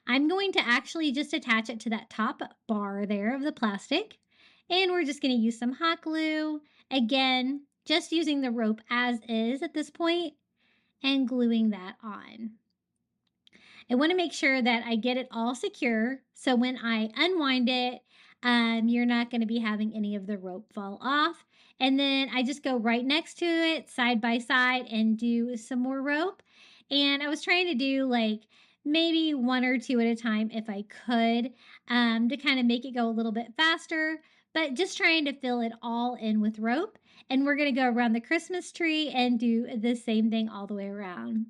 I'm going to actually just attach it to that top bar there of the plastic. And we're just going to use some hot glue. Again, just using the rope as is at this point and gluing that on. I want to make sure that I get it all secure so when I unwind it, you're not going to be having any of the rope fall off. And then I just go right next to it side by side and do some more rope. And I was trying to do like maybe 1 or 2 at a time if I could, to kind of make it go a little bit faster, but just trying to fill it all in with rope. And we're going to go around the Christmas tree and do the same thing all the way around.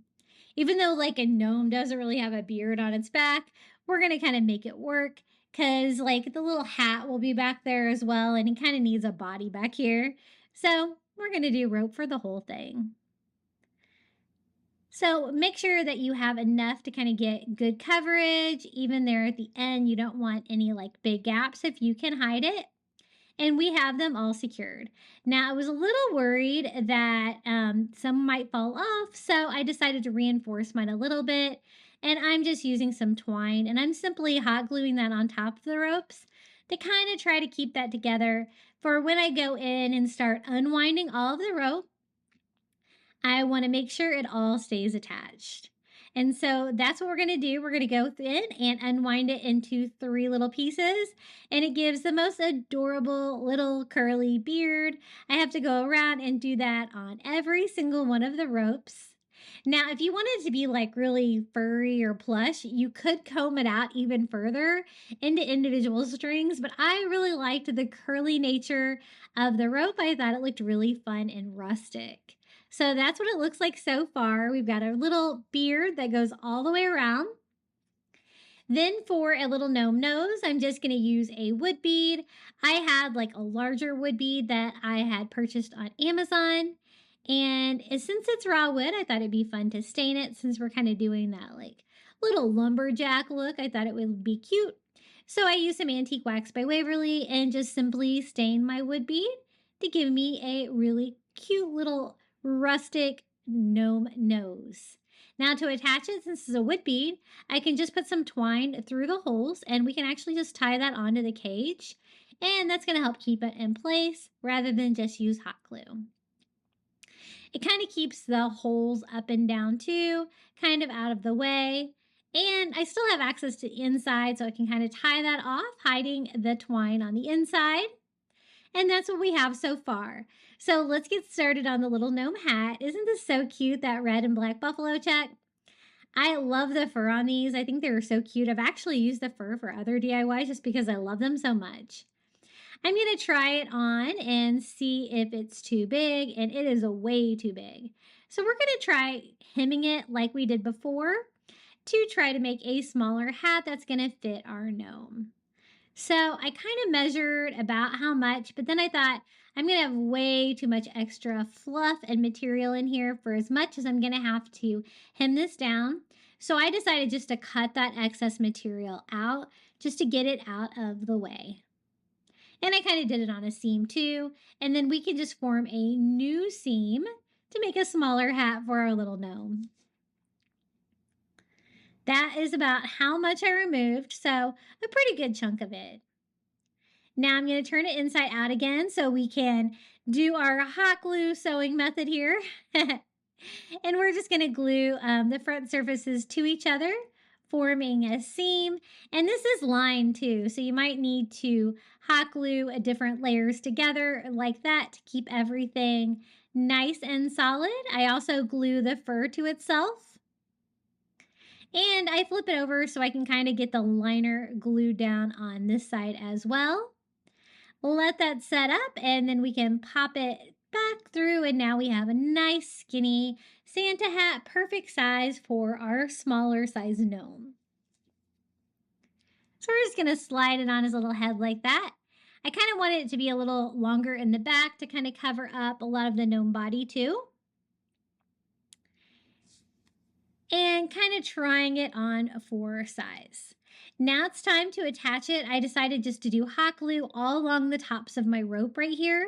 Even though like a gnome doesn't really have a beard on its back, we're going to kind of make it work because like the little hat will be back there as well, and it kind of needs a body back here. So we're going to do rope for the whole thing. So make sure that you have enough to kind of get good coverage. Even there at the end, you don't want any like big gaps if you can hide it. And we have them all secured. Now, I was a little worried that some might fall off, so I decided to reinforce mine a little bit. And I'm just using some twine, and I'm simply hot gluing that on top of the ropes to kind of try to keep that together for when I go in and start unwinding all of the rope. I want to make sure it all stays attached. And so that's what we're going to do. We're going to go in and unwind it into 3 little pieces. And it gives the most adorable little curly beard. I have to go around and do that on every single one of the ropes. Now, if you wanted it to be like really furry or plush, you could comb it out even further into individual strings, but I really liked the curly nature of the rope. I thought it looked really fun and rustic. So that's what it looks like so far. We've got a little beard that goes all the way around. Then for a little gnome nose, I'm just going to use a wood bead. I had like a larger wood bead that I had purchased on Amazon. And since it's raw wood, I thought it'd be fun to stain it since we're kind of doing that like little lumberjack look. I thought it would be cute. So I used some antique wax by Waverly and just simply stained my wood bead to give me a really cute little rustic gnome nose. Now to attach it, since it's a wood bead, I can just put some twine through the holes and we can actually just tie that onto the cage. And that's going to help keep it in place rather than just use hot glue. It kind of keeps the holes up and down too, kind of out of the way. And I still have access to the inside, so I can kind of tie that off, hiding the twine on the inside. And that's what we have so far. So let's get started on the little gnome hat. Isn't this so cute, that red and black buffalo check? I love the fur on these. I think they're so cute. I've actually used the fur for other DIYs just because I love them so much. I'm going to try it on and see if it's too big, and it is way too big. So we're going to try hemming it like we did before to try to make a smaller hat that's going to fit our gnome. So I kind of measured about how much, but then I thought I'm going to have way too much extra fluff and material in here for as much as I'm going to have to hem this down. So I decided just to cut that excess material out just to get it out of the way. And I kind of did it on a seam too. And then we can just form a new seam to make a smaller hat for our little gnome. That is about how much I removed, so a pretty good chunk of it. Now I'm going to turn it inside out again so we can do our hot glue sewing method here. And we're just going to glue the front surfaces to each other, forming a seam. And this is lined too, so you might need to hot glue different layers together like that to keep everything nice and solid. I also glue the fur to itself. And I flip it over so I can kind of get the liner glued down on this side as well. Let that set up and then we can pop it back through, and now we have a nice skinny Santa hat, perfect size for our smaller size gnome. So we're just going to slide it on his little head like that. I kind of wanted it to be a little longer in the back to kind of cover up a lot of the gnome body too. And kind of trying it on for size. Now it's time to attach it. I decided just to do hot glue all along the tops of my rope right here.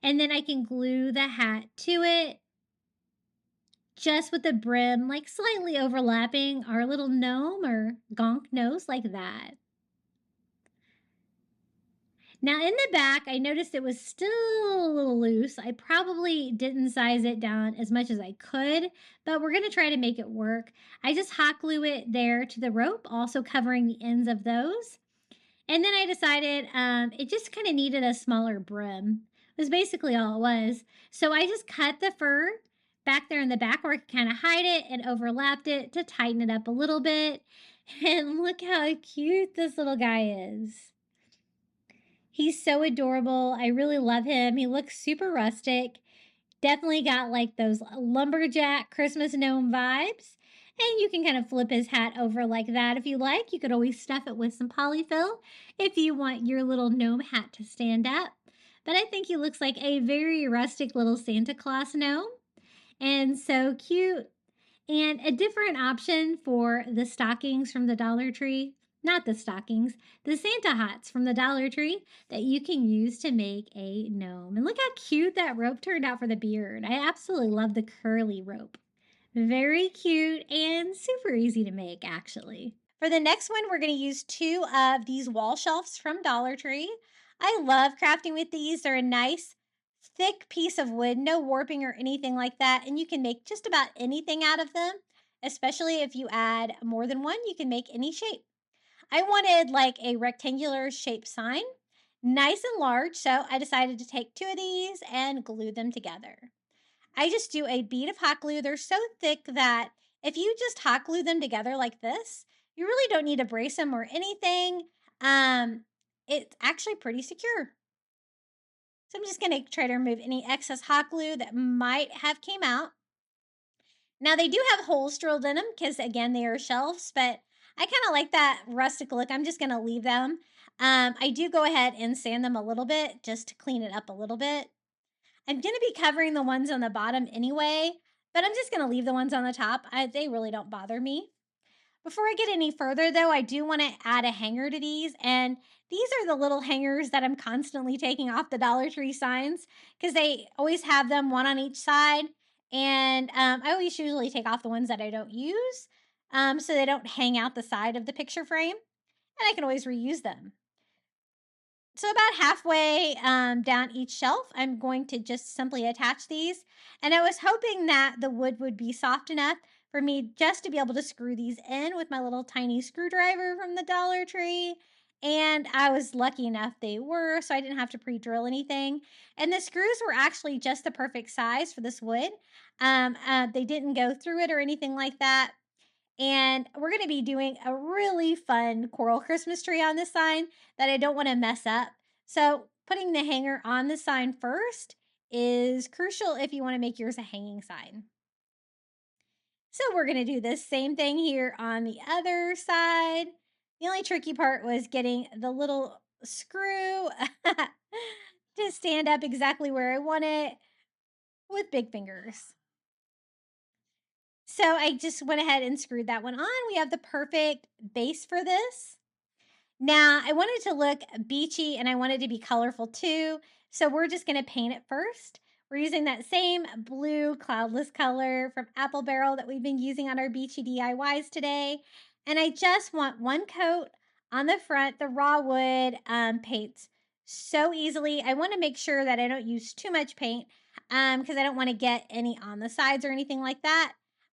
And then I can glue the hat to it just with the brim like slightly overlapping our little gnome or gonk nose like that. Now in the back, I noticed it was still a little loose. I probably didn't size it down as much as I could, but we're going to try to make it work. I just hot glue it there to the rope, also covering the ends of those. And then I decided it just kind of needed a smaller brim. It was basically all it was. So I just cut the fur back there in the back where I could kind of hide it and overlapped it to tighten it up a little bit. And look how cute this little guy is. He's so adorable. I really love him. He looks super rustic. Definitely got like those lumberjack Christmas gnome vibes. And you can kind of flip his hat over like that if you like. You could always stuff it with some polyfill if you want your little gnome hat to stand up. But I think he looks like a very rustic little Santa Claus gnome. And so cute. And a different option for the stockings from the Dollar Tree. Not the stockings, the Santa hats from the Dollar Tree that you can use to make a gnome. And look how cute that rope turned out for the beard. I absolutely love the curly rope. Very cute and super easy to make, actually. For the next one, we're going to use 2 of these wall shelves from Dollar Tree. I love crafting with these. They're a nice, thick piece of wood, no warping or anything like that. And you can make just about anything out of them, especially if you add more than one, you can make any shape. I wanted like a rectangular shaped sign, nice and large, so I decided to take 2 of these and glue them together. I just do a bead of hot glue. They're so thick that if you just hot glue them together like this, you really don't need to brace them or anything. It's actually pretty secure. So I'm just going to try to remove any excess hot glue that might have came out. Now they do have holes drilled in them because again, they are shelves, but I kind of like that rustic look. I'm just going to leave them. I do go ahead and sand them a little bit just to clean it up a little bit. I'm going to be covering the ones on the bottom anyway, but I'm just going to leave the ones on the top. They really don't bother me. Before I get any further though, I do want to add a hanger to these, and these are the little hangers that I'm constantly taking off the Dollar Tree signs because they always have them one on each side, and I always usually take off the ones that I don't use so they don't hang out the side of the picture frame, and I can always reuse them. So about halfway down each shelf, I'm going to just simply attach these. And I was hoping that the wood would be soft enough for me just to be able to screw these in with my little tiny screwdriver from the Dollar Tree. And I was lucky enough they were, so I didn't have to pre-drill anything. And the screws were actually just the perfect size for this wood. They didn't go through it or anything like that. And we're going to be doing a really fun coral Christmas tree on this sign that I don't want to mess up. So putting the hanger on the sign first is crucial if you want to make yours a hanging sign. So we're going to do the same thing here on the other side. The only tricky part was getting the little screw to stand up exactly where I want it with big fingers. So I just went ahead and screwed that one on. We have the perfect base for this. Now, I wanted to look beachy and I wanted to be colorful too. So we're just going to paint it first. We're using that same blue cloudless color from Apple Barrel that we've been using on our beachy DIYs today. And I just want one coat on the front. The raw wood paints so easily. I want to make sure that I don't use too much paint because I don't want to get any on the sides or anything like that.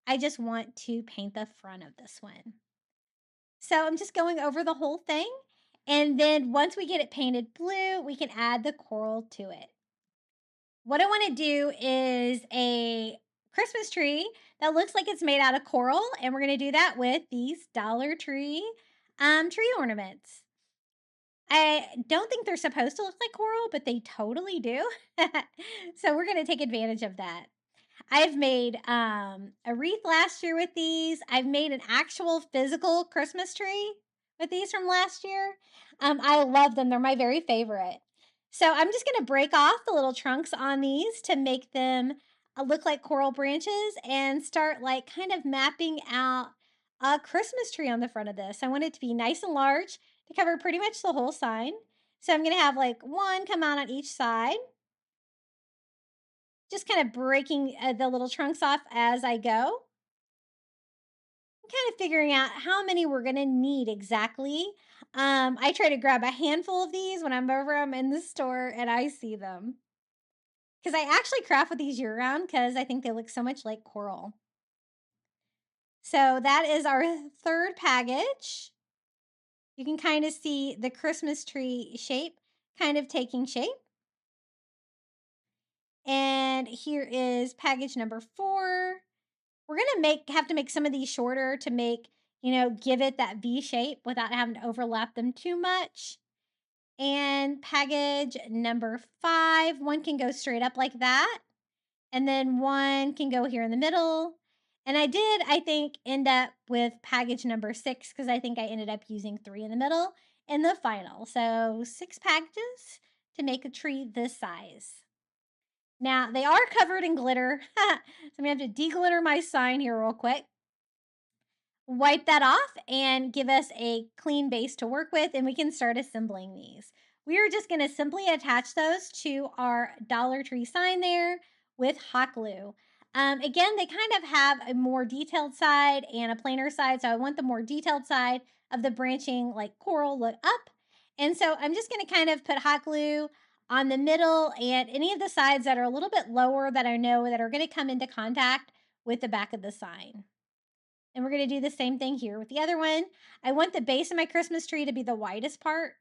I just want to paint the front of this one. So I'm just going over the whole thing. And then once we get it painted blue, we can add the coral to it. What I want to do is a Christmas tree that looks like it's made out of coral. And we're going to do that with these Dollar Tree tree ornaments. I don't think they're supposed to look like coral, but they totally do. So we're going to take advantage of that. I've made a wreath last year with these. I've made an actual physical Christmas tree with these from last year. I love them. They're my very favorite. So I'm just going to break off the little trunks on these to make them look like coral branches and start like kind of mapping out a Christmas tree on the front of this. I want it to be nice and large to cover pretty much the whole sign. So I'm going to have like one come out on each side. Just kind of breaking the little trunks off as I go. I'm kind of figuring out how many we're going to need exactly. I try to grab a handful of these when I'm over them in the store and I see them. Because I actually craft with these year-round because I think they look so much like coral. So that is our third package. You can kind of see the Christmas tree shape kind of taking shape. And here is package number 4. We're going to have to make some of these shorter to make, give it that V shape without having to overlap them too much. And package number 5, one can go straight up like that. And then one can go here in the middle. And I think, end up with package number 6 because I think I ended up using 3 in the middle in the final. So 6 packages to make a tree this size. Now, they are covered in glitter, so I'm going to have to deglitter my sign here real quick. Wipe that off and give us a clean base to work with, and we can start assembling these. We are just going to simply attach those to our Dollar Tree sign there with hot glue. Again, they kind of have a more detailed side and a plainer side, so I want the more detailed side of the branching like coral look up. And so I'm just going to kind of put hot glue on the middle and any of the sides that are a little bit lower that I know that are going to come into contact with the back of the sign. And we're going to do the same thing here with the other one. I want the base of my Christmas tree to be the widest part.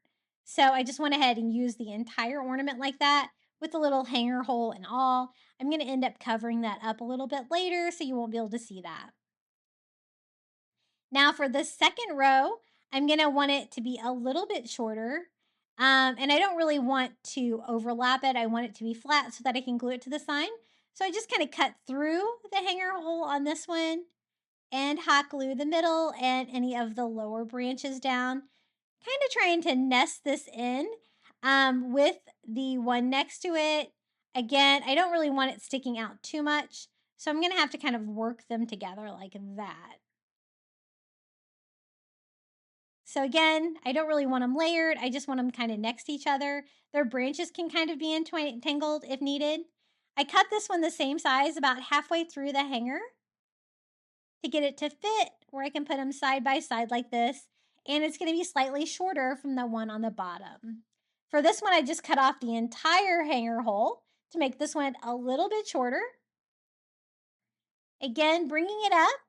So I just went ahead and used the entire ornament like that with a little hanger hole and all. I'm going to end up covering that up a little bit later, so you won't be able to see that. Now for the second row, I'm going to want it to be a little bit shorter. And I don't really want to overlap it. I want it to be flat so that I can glue it to the sign. So I just kind of cut through the hanger hole on this one and hot glue the middle and any of the lower branches down. Kind of trying to nest this in with the one next to it. Again, I don't really want it sticking out too much. So I'm going to have to kind of work them together like that. So again, I don't really want them layered. I just want them kind of next to each other. Their branches can kind of be entangled if needed. I cut this one the same size about halfway through the hanger to get it to fit where I can put them side by side like this. And it's going to be slightly shorter from the one on the bottom. For this one, I just cut off the entire hanger hole to make this one a little bit shorter. Again, bringing it up,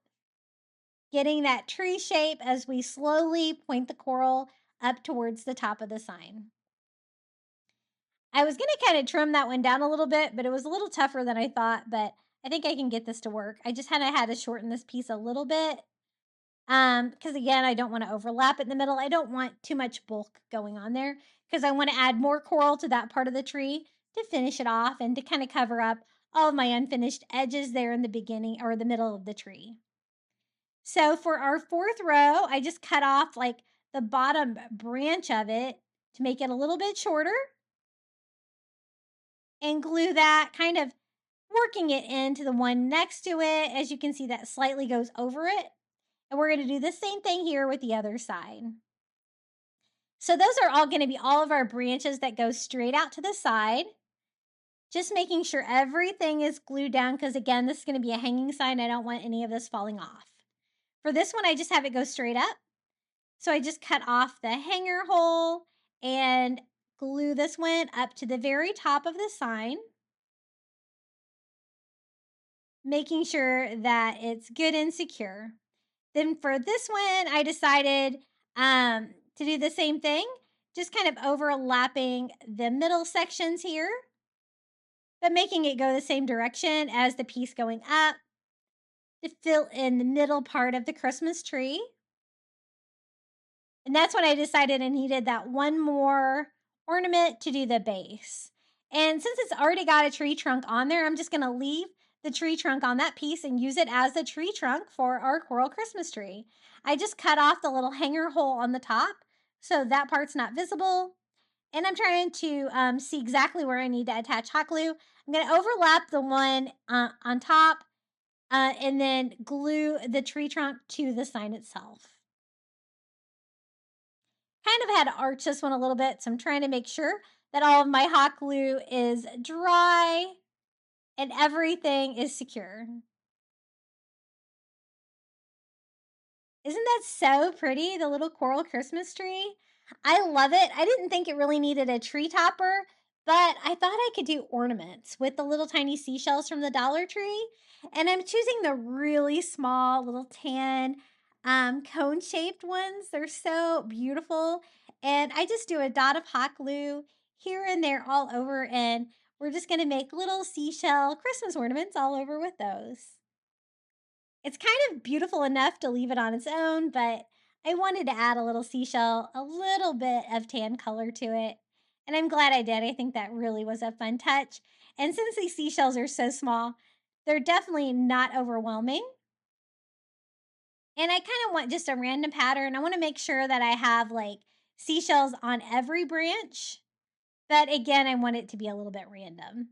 getting that tree shape as we slowly point the coral up towards the top of the sign. I was going to kind of trim that one down a little bit, but it was a little tougher than I thought, but I think I can get this to work. I just had to shorten this piece a little bit because again, I don't want to overlap it in the middle. I don't want too much bulk going on there because I want to add more coral to that part of the tree to finish it off and to kind of cover up all of my unfinished edges there in the beginning or the middle of the tree. So for our fourth row, I just cut off like the bottom branch of it to make it a little bit shorter and glue that, kind of working it into the one next to it. As you can see, that slightly goes over it. And we're going to do the same thing here with the other side. So those are all going to be all of our branches that go straight out to the side. Just making sure everything is glued down because again, this is going to be a hanging sign. I don't want any of this falling off. For this one, I just have it go straight up. So I just cut off the hanger hole and glue this one up to the very top of the sign, making sure that it's good and secure. Then for this one, I decided to do the same thing, just kind of overlapping the middle sections here, but making it go the same direction as the piece going up to fill in the middle part of the Christmas tree. And that's when I decided I needed that one more ornament to do the base. And since it's already got a tree trunk on there, I'm just going to leave the tree trunk on that piece and use it as the tree trunk for our coral Christmas tree. I just cut off the little hanger hole on the top so that part's not visible. And I'm trying to see exactly where I need to attach hot glue. I'm going to overlap the one on top and then glue the tree trunk to the sign itself. Kind of had to arch this one a little bit, so I'm trying to make sure that all of my hot glue is dry and everything is secure. Isn't that so pretty, the little coral Christmas tree? I love it. I didn't think it really needed a tree topper, but I thought I could do ornaments with the little tiny seashells from the Dollar Tree. And I'm choosing the really small little tan cone-shaped ones. They're so beautiful. And I just do a dot of hot glue here and there all over, and we're just going to make little seashell Christmas ornaments all over with those. It's kind of beautiful enough to leave it on its own, but I wanted to add a little seashell, a little bit of tan color to it. And I'm glad I did. I think that really was a fun touch. And since these seashells are so small, they're definitely not overwhelming. And I kind of want just a random pattern. I want to make sure that I have like seashells on every branch. But again, I want it to be a little bit random.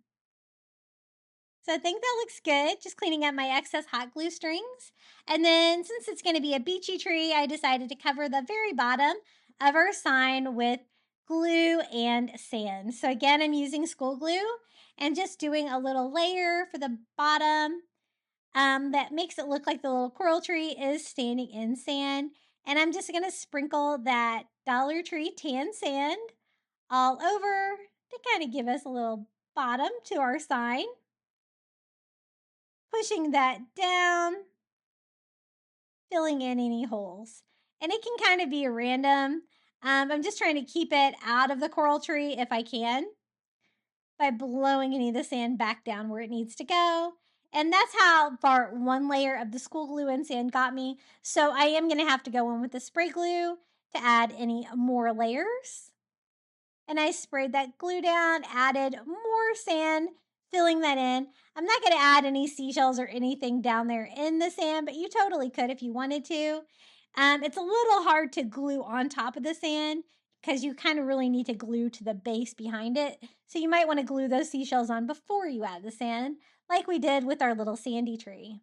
So I think that looks good. Just cleaning up my excess hot glue strings. And then since it's going to be a beachy tree, I decided to cover the very bottom of our sign with glue and sand. So again, I'm using school glue and just doing a little layer for the bottom that makes it look like the little coral tree is standing in sand. And I'm just going to sprinkle that Dollar Tree tan sand all over to kind of give us a little bottom to our sign. Pushing that down, filling in any holes. And it can kind of be random. I'm just trying to keep it out of the coral tree if I can. by blowing any of the sand back down where it needs to go. And that's how far one layer of the school glue and sand got me. So I am going to have to go in with the spray glue to add any more layers. And I sprayed that glue down, added more sand, filling that in. I'm not going to add any seashells or anything down there in the sand, but you totally could if you wanted to. It's a little hard to glue on top of the sand because you kind of really need to glue to the base behind it. So you might want to glue those seashells on before you add the sand, like we did with our little sandy tree.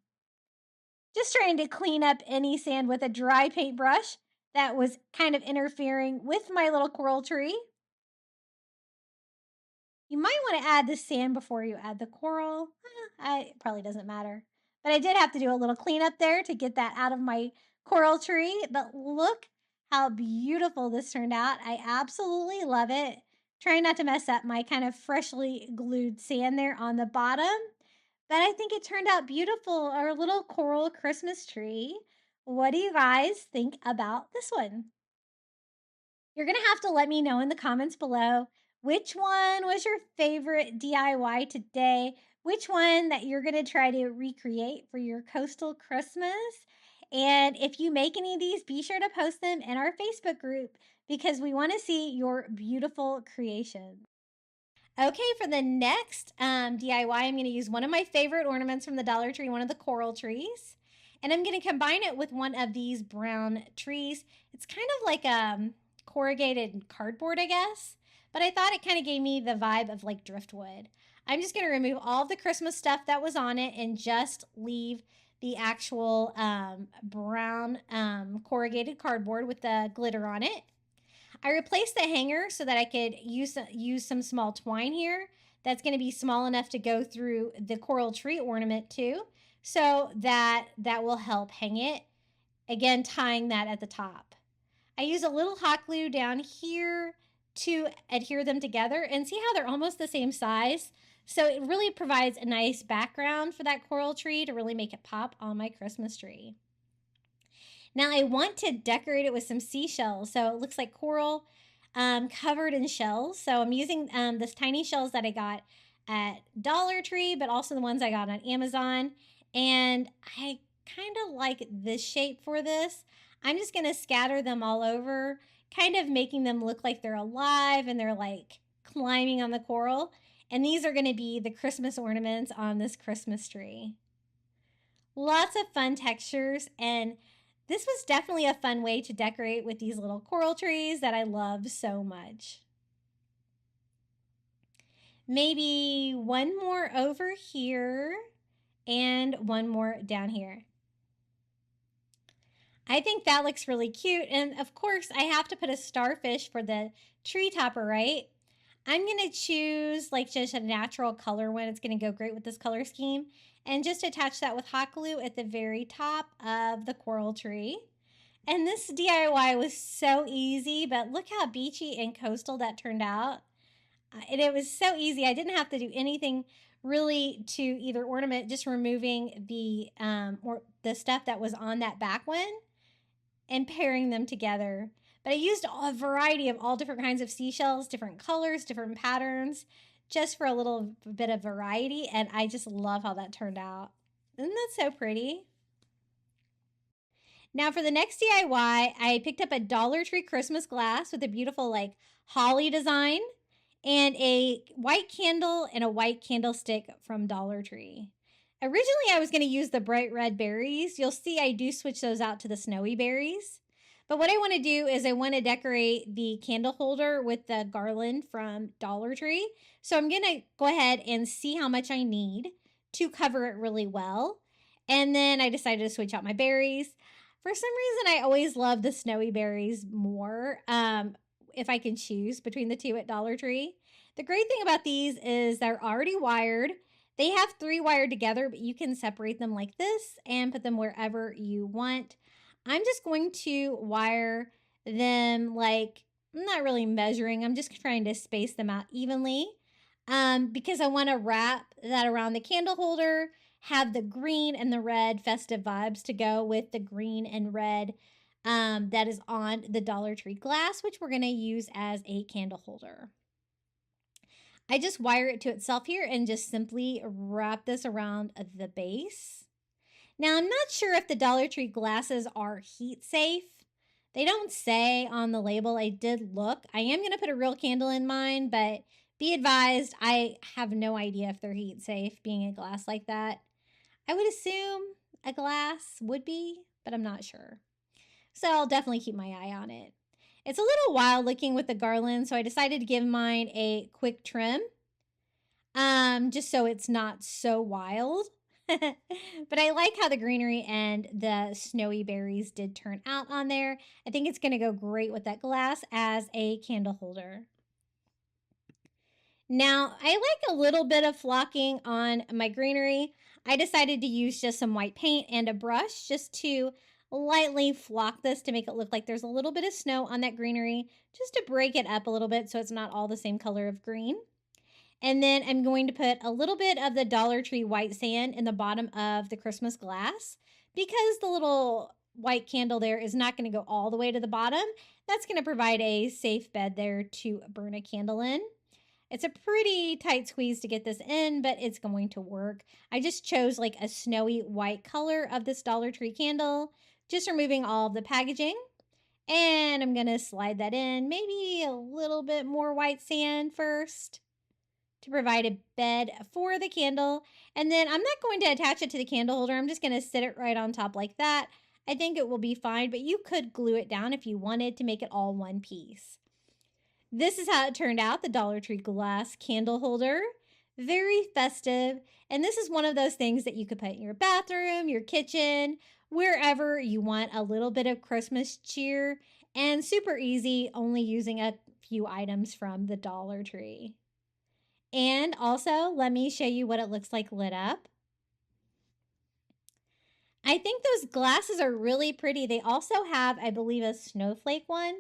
Just trying to clean up any sand with a dry paintbrush that was kind of interfering with my little coral tree. You might want to add the sand before you add the coral. It probably doesn't matter. But I did have to do a little cleanup there to get that out of my coral tree. But look how beautiful this turned out. I absolutely love it. Trying not to mess up my kind of freshly glued sand there on the bottom. But I think it turned out beautiful. Our little coral Christmas tree. What do you guys think about this one? You're going to have to let me know in the comments below which one was your favorite DIY today, which one that you're going to try to recreate for your coastal Christmas. And if you make any of these, be sure to post them in our Facebook group because we want to see your beautiful creations. Okay, for the next DIY, I'm going to use one of my favorite ornaments from the Dollar Tree, one of the coral trees. And I'm going to combine it with one of these brown trees. It's kind of like corrugated cardboard, I guess. But I thought it kind of gave me the vibe of like driftwood. I'm just going to remove all of the Christmas stuff that was on it and just leave the actual brown corrugated cardboard with the glitter on it. I replaced the hanger so that I could use some small twine here. That's going to be small enough to go through the coral tree ornament too, so that will help hang it. Again, tying that at the top. I use a little hot glue down here to adhere them together, and see how they're almost the same size. So it really provides a nice background for that coral tree to really make it pop on my Christmas tree. Now I want to decorate it with some seashells. So it looks like coral covered in shells. So I'm using this tiny shells that I got at Dollar Tree, but also the ones I got on Amazon. And I kind of like this shape for this. I'm just going to scatter them all over, kind of making them look like they're alive and they're like climbing on the coral. And these are going to be the Christmas ornaments on this Christmas tree. Lots of fun textures, and this was definitely a fun way to decorate with these little coral trees that I love so much. Maybe one more over here and one more down here. I think that looks really cute. And of course, I have to put a starfish for the tree topper, right? I'm going to choose like just a natural color one. It's going to go great with this color scheme. And just attach that with hot glue at the very top of the coral tree. And this DIY was so easy, but look how beachy and coastal that turned out. And it was so easy. I didn't have to do anything really to either ornament, just removing the stuff that was on that back one and pairing them together. But I used a variety of all different kinds of seashells, different colors, different patterns, just for a little bit of variety. And I just love how that turned out. Isn't that so pretty? Now for the next DIY, I picked up a Dollar Tree Christmas glass with a beautiful like holly design and a white candle and a white candlestick from Dollar Tree. Originally, I was going to use the bright red berries. You'll see I do switch those out to the snowy berries. But what I want to do is I want to decorate the candle holder with the garland from Dollar Tree. So I'm going to go ahead and see how much I need to cover it really well. And then I decided to switch out my berries. For some reason, I always love the snowy berries more if I can choose between the two at Dollar Tree. The great thing about these is they're already wired. They have 3 wired together, but you can separate them like this and put them wherever you want. I'm just going to wire them like, I'm not really measuring. I'm just trying to space them out evenly because I want to wrap that around the candle holder, have the green and the red festive vibes to go with the green and red that is on the Dollar Tree glass, which we're going to use as a candle holder. I just wire it to itself here and just simply wrap this around the base. Now, I'm not sure if the Dollar Tree glasses are heat safe. They don't say on the label. I did look. I am going to put a real candle in mine, but be advised, I have no idea if they're heat safe being a glass like that. I would assume a glass would be, but I'm not sure. So I'll definitely keep my eye on it. It's a little wild looking with the garland, so I decided to give mine a quick trim, just so it's not so wild. But I like how the greenery and the snowy berries did turn out on there. I think it's going to go great with that glass as a candle holder. Now, I like a little bit of flocking on my greenery. I decided to use just some white paint and a brush just to lightly flock this to make it look like there's a little bit of snow on that greenery, just to break it up a little bit so it's not all the same color of green. And then I'm going to put a little bit of the Dollar Tree white sand in the bottom of the Christmas glass, because the little white candle there is not going to go all the way to the bottom. That's going to provide a safe bed there to burn a candle in. It's a pretty tight squeeze to get this in, but it's going to work. I just chose like a snowy white color of this Dollar Tree candle, just removing all of the packaging. And I'm going to slide that in, maybe a little bit more white sand first to provide a bed for the candle. And then I'm not going to attach it to the candle holder. I'm just going to sit it right on top like that. I think it will be fine, but you could glue it down if you wanted to make it all one piece. This is how it turned out, the Dollar Tree glass candle holder. Very festive. And this is one of those things that you could put in your bathroom, your kitchen, wherever you want a little bit of Christmas cheer. And super easy, only using a few items from the Dollar Tree. And also, let me show you what it looks like lit up. I think those glasses are really pretty. They also have, I believe, a snowflake one.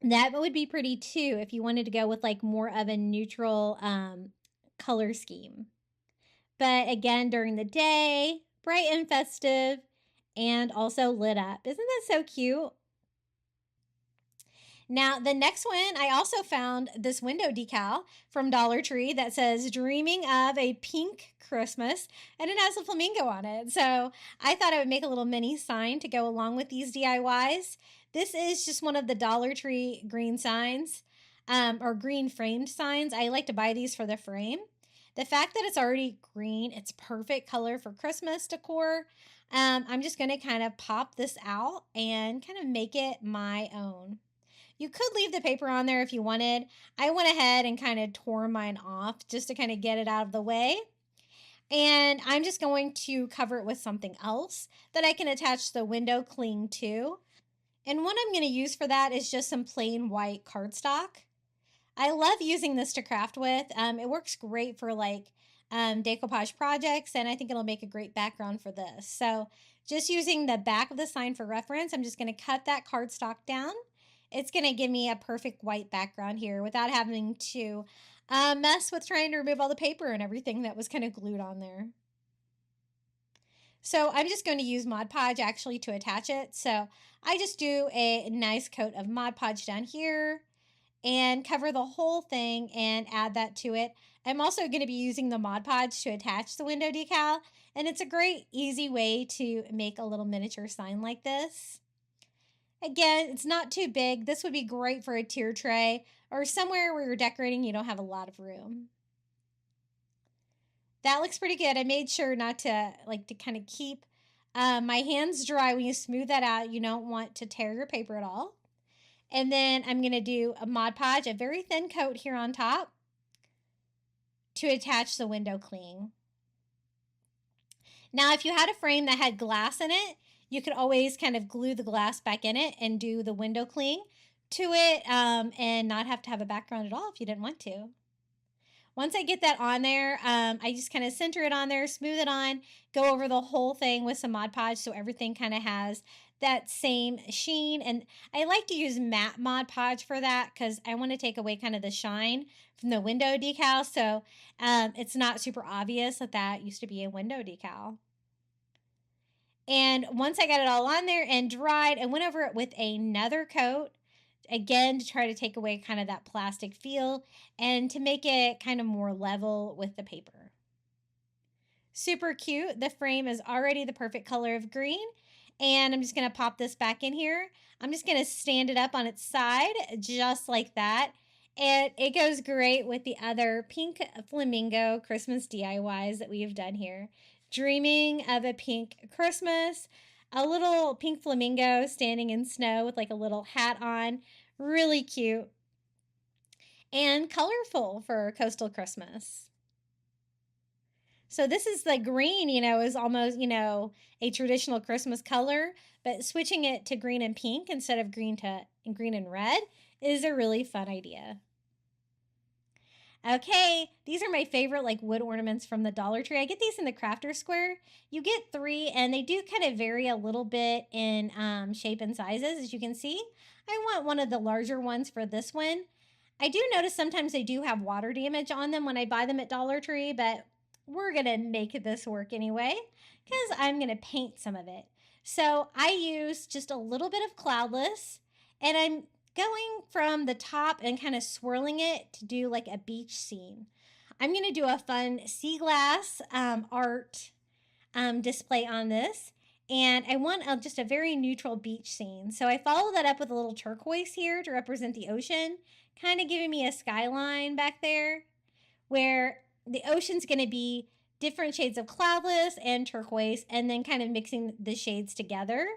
That would be pretty too if you wanted to go with like more of a neutral color scheme. But again, during the day, bright and festive, and also lit up. Isn't that so cute? Now, the next one, I also found this window decal from Dollar Tree that says "Dreaming of a Pink Christmas," and it has a flamingo on it. So I thought I would make a little mini sign to go along with these DIYs. This is just one of the Dollar Tree green signs, or green framed signs. I like to buy these for the frame. The fact that it's already green, it's perfect color for Christmas decor. I'm just going to kind of pop this out and kind of make it my own. You could leave the paper on there if you wanted. I went ahead and kind of tore mine off just to kind of get it out of the way. And I'm just going to cover it with something else that I can attach the window cling to. And what I'm going to use for that is just some plain white cardstock. I love using this to craft with. It works great for like decoupage projects, and I think it'll make a great background for this. So just using the back of the sign for reference, I'm just going to cut that cardstock down. It's going to give me a perfect white background here without having to mess with trying to remove all the paper and everything that was kind of glued on there. So I'm just going to use Mod Podge actually to attach it. So I just do a nice coat of Mod Podge down here and cover the whole thing and add that to it. I'm also going to be using the Mod Podge to attach the window decal, and it's a great easy way to make a little miniature sign like this. Again, it's not too big. This would be great for a tier tray or somewhere where you're decorating, you don't have a lot of room. That looks pretty good. I made sure not to kind of keep my hands dry. When you smooth that out, you don't want to tear your paper at all. And then I'm going to do a Mod Podge, a very thin coat here on top to attach the window cling. Now, if you had a frame that had glass in it, you could always kind of glue the glass back in it and do the window cling to it and not have to have a background at all if you didn't want to. Once I get that on there, I just kind of center it on there, smooth it on, go over the whole thing with some Mod Podge so everything kind of has that same sheen. And I like to use matte Mod Podge for that because I want to take away kind of the shine from the window decal, so it's not super obvious that that used to be a window decal. And once I got it all on there and dried, I went over it with another coat Again, to try to take away kind of that plastic feel and to make it kind of more level with the paper. Super cute. The frame is already the perfect color of green. And I'm just going to pop this back in here. I'm just going to stand it up on its side just like that. And it goes great with the other pink flamingo Christmas DIYs that we have done here. Dreaming of a pink Christmas, a little pink flamingo standing in snow with like a little hat on. Really cute and colorful for Coastal Christmas. So this is the green, is almost, a traditional Christmas color, but switching it to green and pink instead of green and red is a really fun idea. Okay, these are my favorite wood ornaments from the Dollar Tree. I get these in the Crafter Square. You get 3, and they do kind of vary a little bit in shape and sizes, as you can see. I want one of the larger ones for this one. I do notice sometimes they do have water damage on them when I buy them at Dollar Tree, but we're going to make this work anyway because I'm going to paint some of it. So I use just a little bit of Cloudless, and I'm going from the top and kind of swirling it to do like a beach scene. I'm going to do a fun sea glass art display on this. And I want just a very neutral beach scene. So I follow that up with a little turquoise here to represent the ocean, kind of giving me a skyline back there where the ocean's going to be different shades of Cloudless and turquoise, and then kind of mixing the shades together.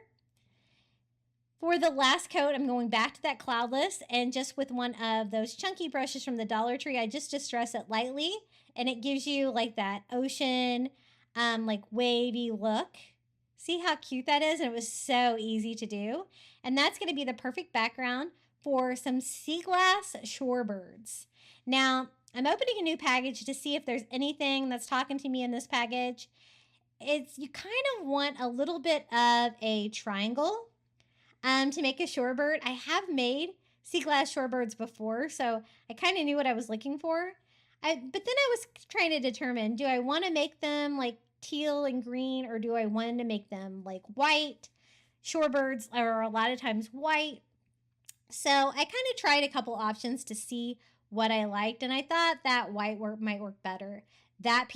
For the last coat, I'm going back to that Cloudless, and just with one of those chunky brushes from the Dollar Tree, I just distress it lightly, and it gives you like that ocean, wavy look. See how cute that is? And it was so easy to do. And that's going to be the perfect background for some sea glass shorebirds. Now, I'm opening a new package to see if there's anything that's talking to me in this package. You kind of want a little bit of a triangle to make a shorebird. I have made sea glass shorebirds before, so I kind of knew what I was looking for. But then I was trying to determine, do I want to make them like teal and green, or do I want to make them like white? Shorebirds are a lot of times white. So I kind of tried a couple options to see what I liked, and I thought that white might work better. That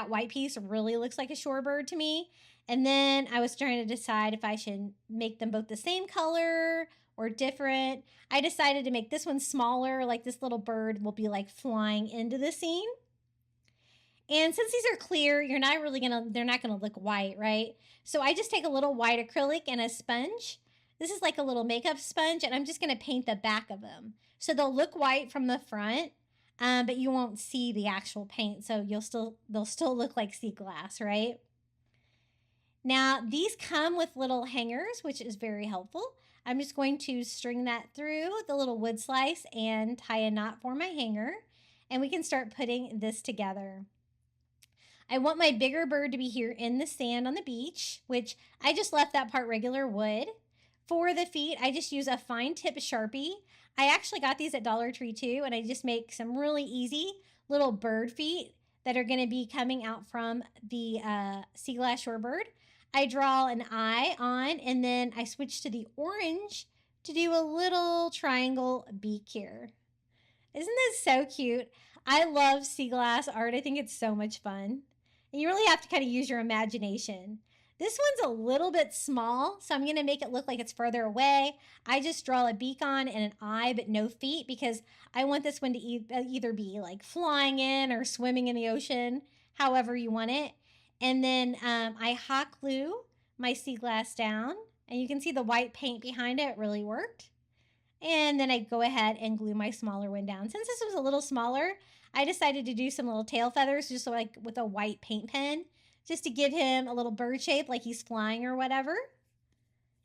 white piece really looks like a shorebird to me. And then I was trying to decide if I should make them both the same color or different. I decided to make this one smaller, like this little bird will be like flying into the scene. And since these are clear, they're not gonna look white, right? So I just take a little white acrylic and a sponge. This is like a little makeup sponge, and I'm just gonna paint the back of them. So they'll look white from the front, but you won't see the actual paint. So they'll still look like sea glass, right? Now, these come with little hangers, which is very helpful. I'm just going to string that through the little wood slice and tie a knot for my hanger, and we can start putting this together. I want my bigger bird to be here in the sand on the beach, which I just left that part regular wood. For the feet, I just use a fine tip Sharpie. I actually got these at Dollar Tree too, and I just make some really easy little bird feet that are going to be coming out from the sea glass shorebird. I draw an eye on, and then I switch to the orange to do a little triangle beak here. Isn't this so cute? I love sea glass art. I think it's so much fun. And you really have to kind of use your imagination. This one's a little bit small, so I'm going to make it look like it's further away. I just draw a beak on and an eye, but no feet, because I want this one to either be like flying in or swimming in the ocean, however you want it. And then I hot glue my sea glass down, and you can see the white paint behind it really worked. And then I go ahead and glue my smaller one down. Since this was a little smaller, I decided to do some little tail feathers, just like with a white paint pen, just to give him a little bird shape like he's flying or whatever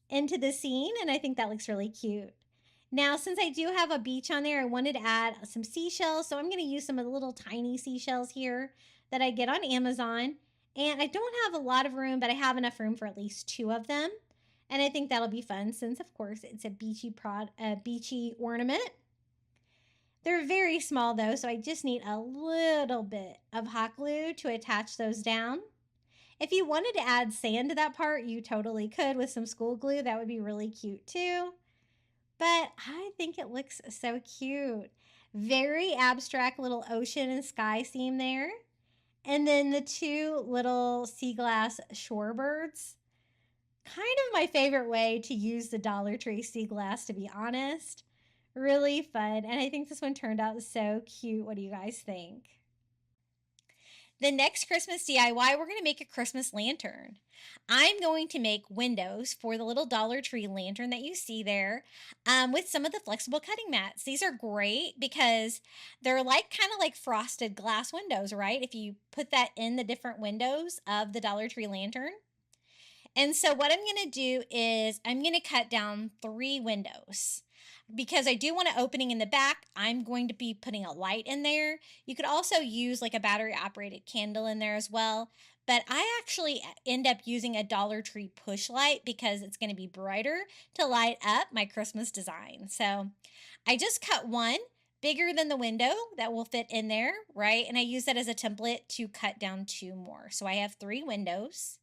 into the scene. And I think that looks really cute. Now, since I do have a beach on there, I wanted to add some seashells. So I'm going to use some of the little tiny seashells here that I get on Amazon. And I don't have a lot of room, but I have enough room for at least 2 of them. And I think that'll be fun since, of course, it's a beachy ornament. They're very small, though, so I just need a little bit of hot glue to attach those down. If you wanted to add sand to that part, you totally could with some school glue. That would be really cute, too. but I think it looks so cute. Very abstract little ocean and sky theme there. And then the two little sea glass shorebirds. Kind of my favorite way to use the Dollar Tree sea glass, to be honest. Really fun. And I think this one turned out so cute. What do you guys think? The next Christmas DIY, we're going to make a Christmas lantern. I'm going to make windows for the little Dollar Tree lantern that you see there with some of the flexible cutting mats. These are great because they're like kind of like frosted glass windows, right? If you put that in the different windows of the Dollar Tree lantern. And so what I'm going to do is I'm going to cut down 3 windows. Because I do want an opening in the back, I'm going to be putting a light in there. You could also use like a battery operated candle in there as well. But I actually end up using a Dollar Tree push light because it's going to be brighter to light up my Christmas design. So I just cut one bigger than the window that will fit in there, right? And I use that as a template to cut down 2 more. So I have 3 windows.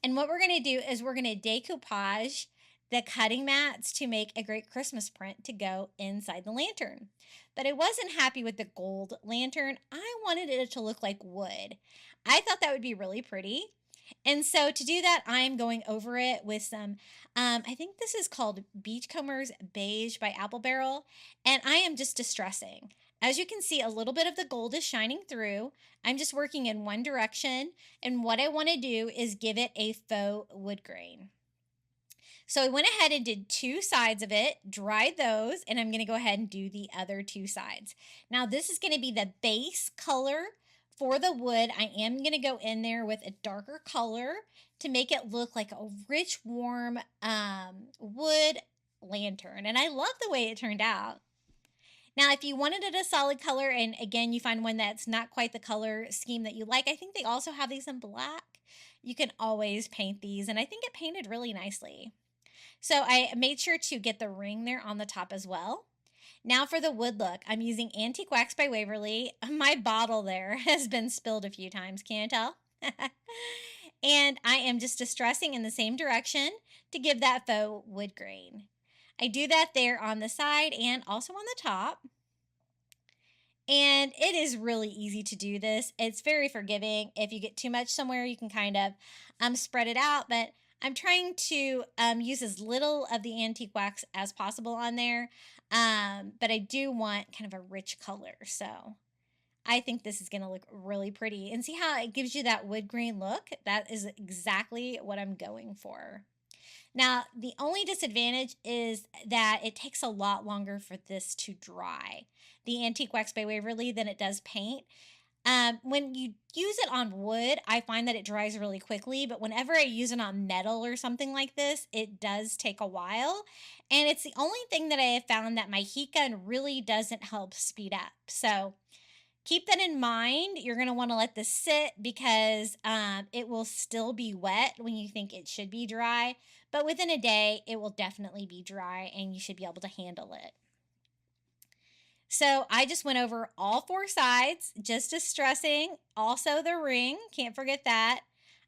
And what we're going to do is we're going to decoupage the cutting mats to make a great Christmas print to go inside the lantern. But I wasn't happy with the gold lantern. I wanted it to look like wood. I thought that would be really pretty. And so to do that, I'm going over it with some, I think this is called Beachcombers Beige by Apple Barrel. And I am just distressing. As you can see, a little bit of the gold is shining through. I'm just working in one direction. And what I want to do is give it a faux wood grain. So I went ahead and did 2 sides of it, dried those, and I'm going to go ahead and do the other 2 sides. Now this is going to be the base color for the wood. I am going to go in there with a darker color to make it look like a rich, warm wood lantern. And I love the way it turned out. Now, if you wanted it a solid color, and again, you find one that's not quite the color scheme that you like, I think they also have these in black. You can always paint these, and I think it painted really nicely. So I made sure to get the ring there on the top as well. Now for the wood look, I'm using Antique Wax by Waverly. My bottle there has been spilled a few times, can you tell? And I am just distressing in the same direction to give that faux wood grain. I do that there on the side and also on the top. And it is really easy to do this. It's very forgiving. If you get too much somewhere, you can kind of spread it out, but I'm trying to use as little of the antique wax as possible on there, but I do want kind of a rich color. So I think this is going to look really pretty. And see how it gives you that wood grain look? That is exactly what I'm going for. Now, the only disadvantage is that it takes a lot longer for this to dry, the Antique Wax by Waverly, than it does paint. When you use it on wood, I find that it dries really quickly, but whenever I use it on metal or something like this, it does take a while. And it's the only thing that I have found that my heat gun really doesn't help speed up. So keep that in mind. You're going to want to let this sit because it will still be wet when you think it should be dry. But within a day, it will definitely be dry and you should be able to handle it. So I just went over all 4 sides, just distressing. Also the ring, can't forget that.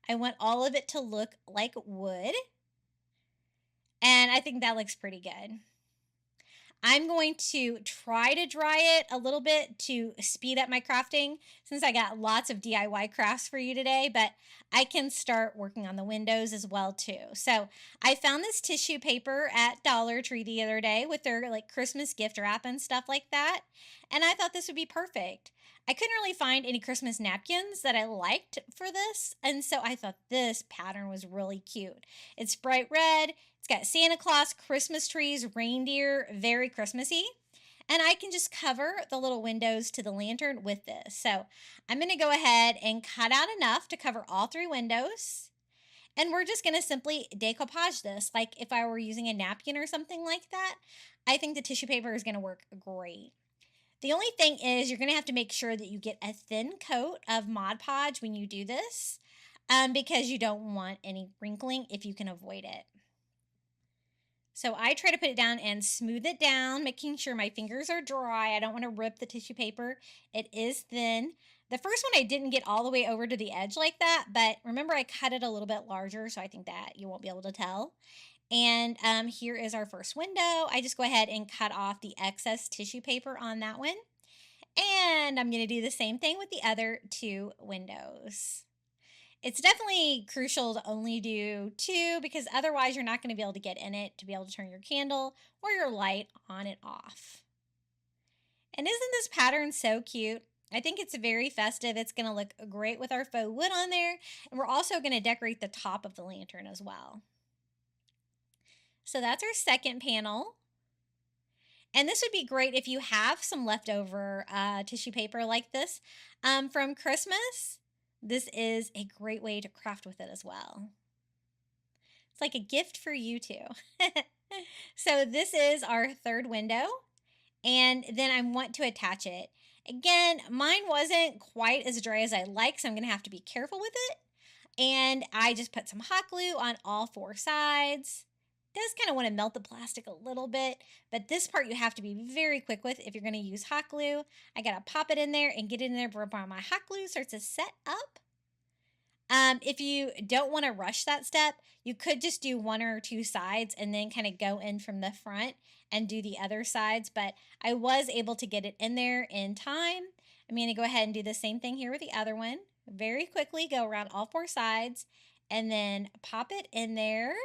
I want all of it to look like wood. And I think that looks pretty good. I'm going to try to dry it a little bit to speed up my crafting since I got lots of DIY crafts for you today, but I can start working on the windows as well too. So I found this tissue paper at Dollar Tree the other day with their like Christmas gift wrap and stuff like that. And I thought this would be perfect. I couldn't really find any Christmas napkins that I liked for this. And so I thought this pattern was really cute. It's bright red. It's got Santa Claus, Christmas trees, reindeer, very Christmassy. And I can just cover the little windows to the lantern with this. So I'm going to go ahead and cut out enough to cover all 3 windows. And we're just going to simply decoupage this. Like if I were using a napkin or something like that, I think the tissue paper is going to work great. The only thing is you're going to have to make sure that you get a thin coat of Mod Podge when you do this because you don't want any wrinkling if you can avoid it. So I try to put it down and smooth it down, making sure my fingers are dry. I don't want to rip the tissue paper. It is thin. The first one I didn't get all the way over to the edge like that, but remember I cut it a little bit larger, so I think that you won't be able to tell. And here is our first window. I just go ahead and cut off the excess tissue paper on that one. And I'm going to do the same thing with the other 2 windows. It's definitely crucial to only do 2 because otherwise you're not going to be able to get in it to be able to turn your candle or your light on and off. And isn't this pattern so cute? I think it's very festive. It's going to look great with our faux wood on there. And we're also going to decorate the top of the lantern as well. So that's our second panel. And this would be great if you have some leftover tissue paper like this from Christmas. This is a great way to craft with it as well. It's like a gift for you too. So this is our third window. And then I want to attach it. Again, mine wasn't quite as dry as I like, so I'm going to have to be careful with it. And I just put some hot glue on all 4 sides. Does kind of want to melt the plastic a little bit, but this part you have to be very quick with if you're going to use hot glue. I got to pop it in there and get it in there before my hot glue starts to set up. If you don't want to rush that step, you could just do 1 or 2 sides and then kind of go in from the front and do the other sides, but I was able to get it in there in time. I'm going to go ahead and do the same thing here with the other one. Very quickly go around all 4 sides and then pop it in there.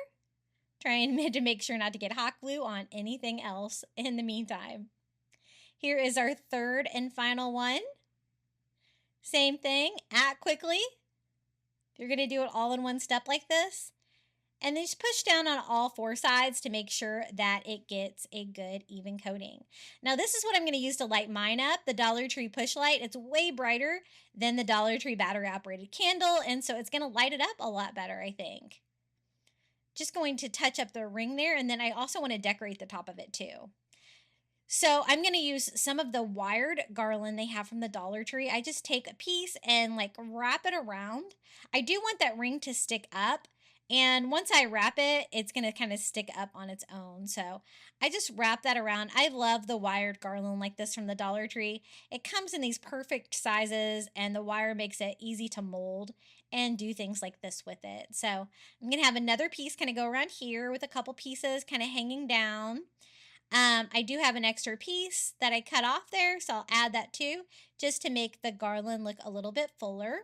Trying to make sure not to get hot glue on anything else in the meantime. Here is our third and final one. Same thing, act quickly. You're going to do it all in one step like this. And then just push down on all 4 sides to make sure that it gets a good even coating. Now this is what I'm going to use to light mine up, the Dollar Tree push light. It's way brighter than the Dollar Tree battery operated candle, and so it's going to light it up a lot better, I think. Just going to touch up the ring there, and then I also want to decorate the top of it too. So I'm going to use some of the wired garland they have from the Dollar Tree. I just take a piece and like wrap it around. I do want that ring to stick up, and once I wrap it, it's going to kind of stick up on its own. So I just wrap that around. I love the wired garland like this from the Dollar Tree. It comes in these perfect sizes, and the wire makes it easy to mold and do things like this with it. So I'm going to have another piece kind of go around here with a couple pieces kind of hanging down. I do have an extra piece that I cut off there, so I'll add that too, just to make the garland look a little bit fuller.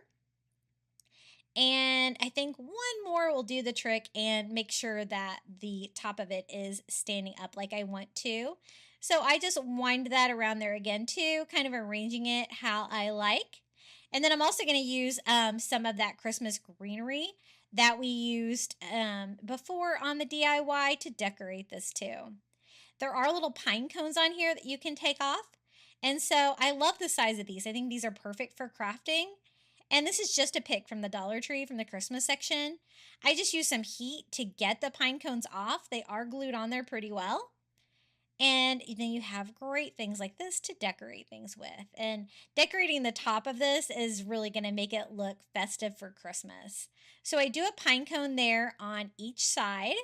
And I think one more will do the trick and make sure that the top of it is standing up like I want to. So I just wind that around there again too, kind of arranging it how I like. And then I'm also going to use some of that Christmas greenery that we used before on the DIY to decorate this too. There are little pine cones on here that you can take off. And so I love the size of these. I think these are perfect for crafting. And this is just a pick from the Dollar Tree from the Christmas section. I just use some heat to get the pine cones off. They are glued on there pretty well. And then you have great things like this to decorate things with. And decorating the top of this is really going to make it look festive for Christmas. So I do a pine cone there on each side.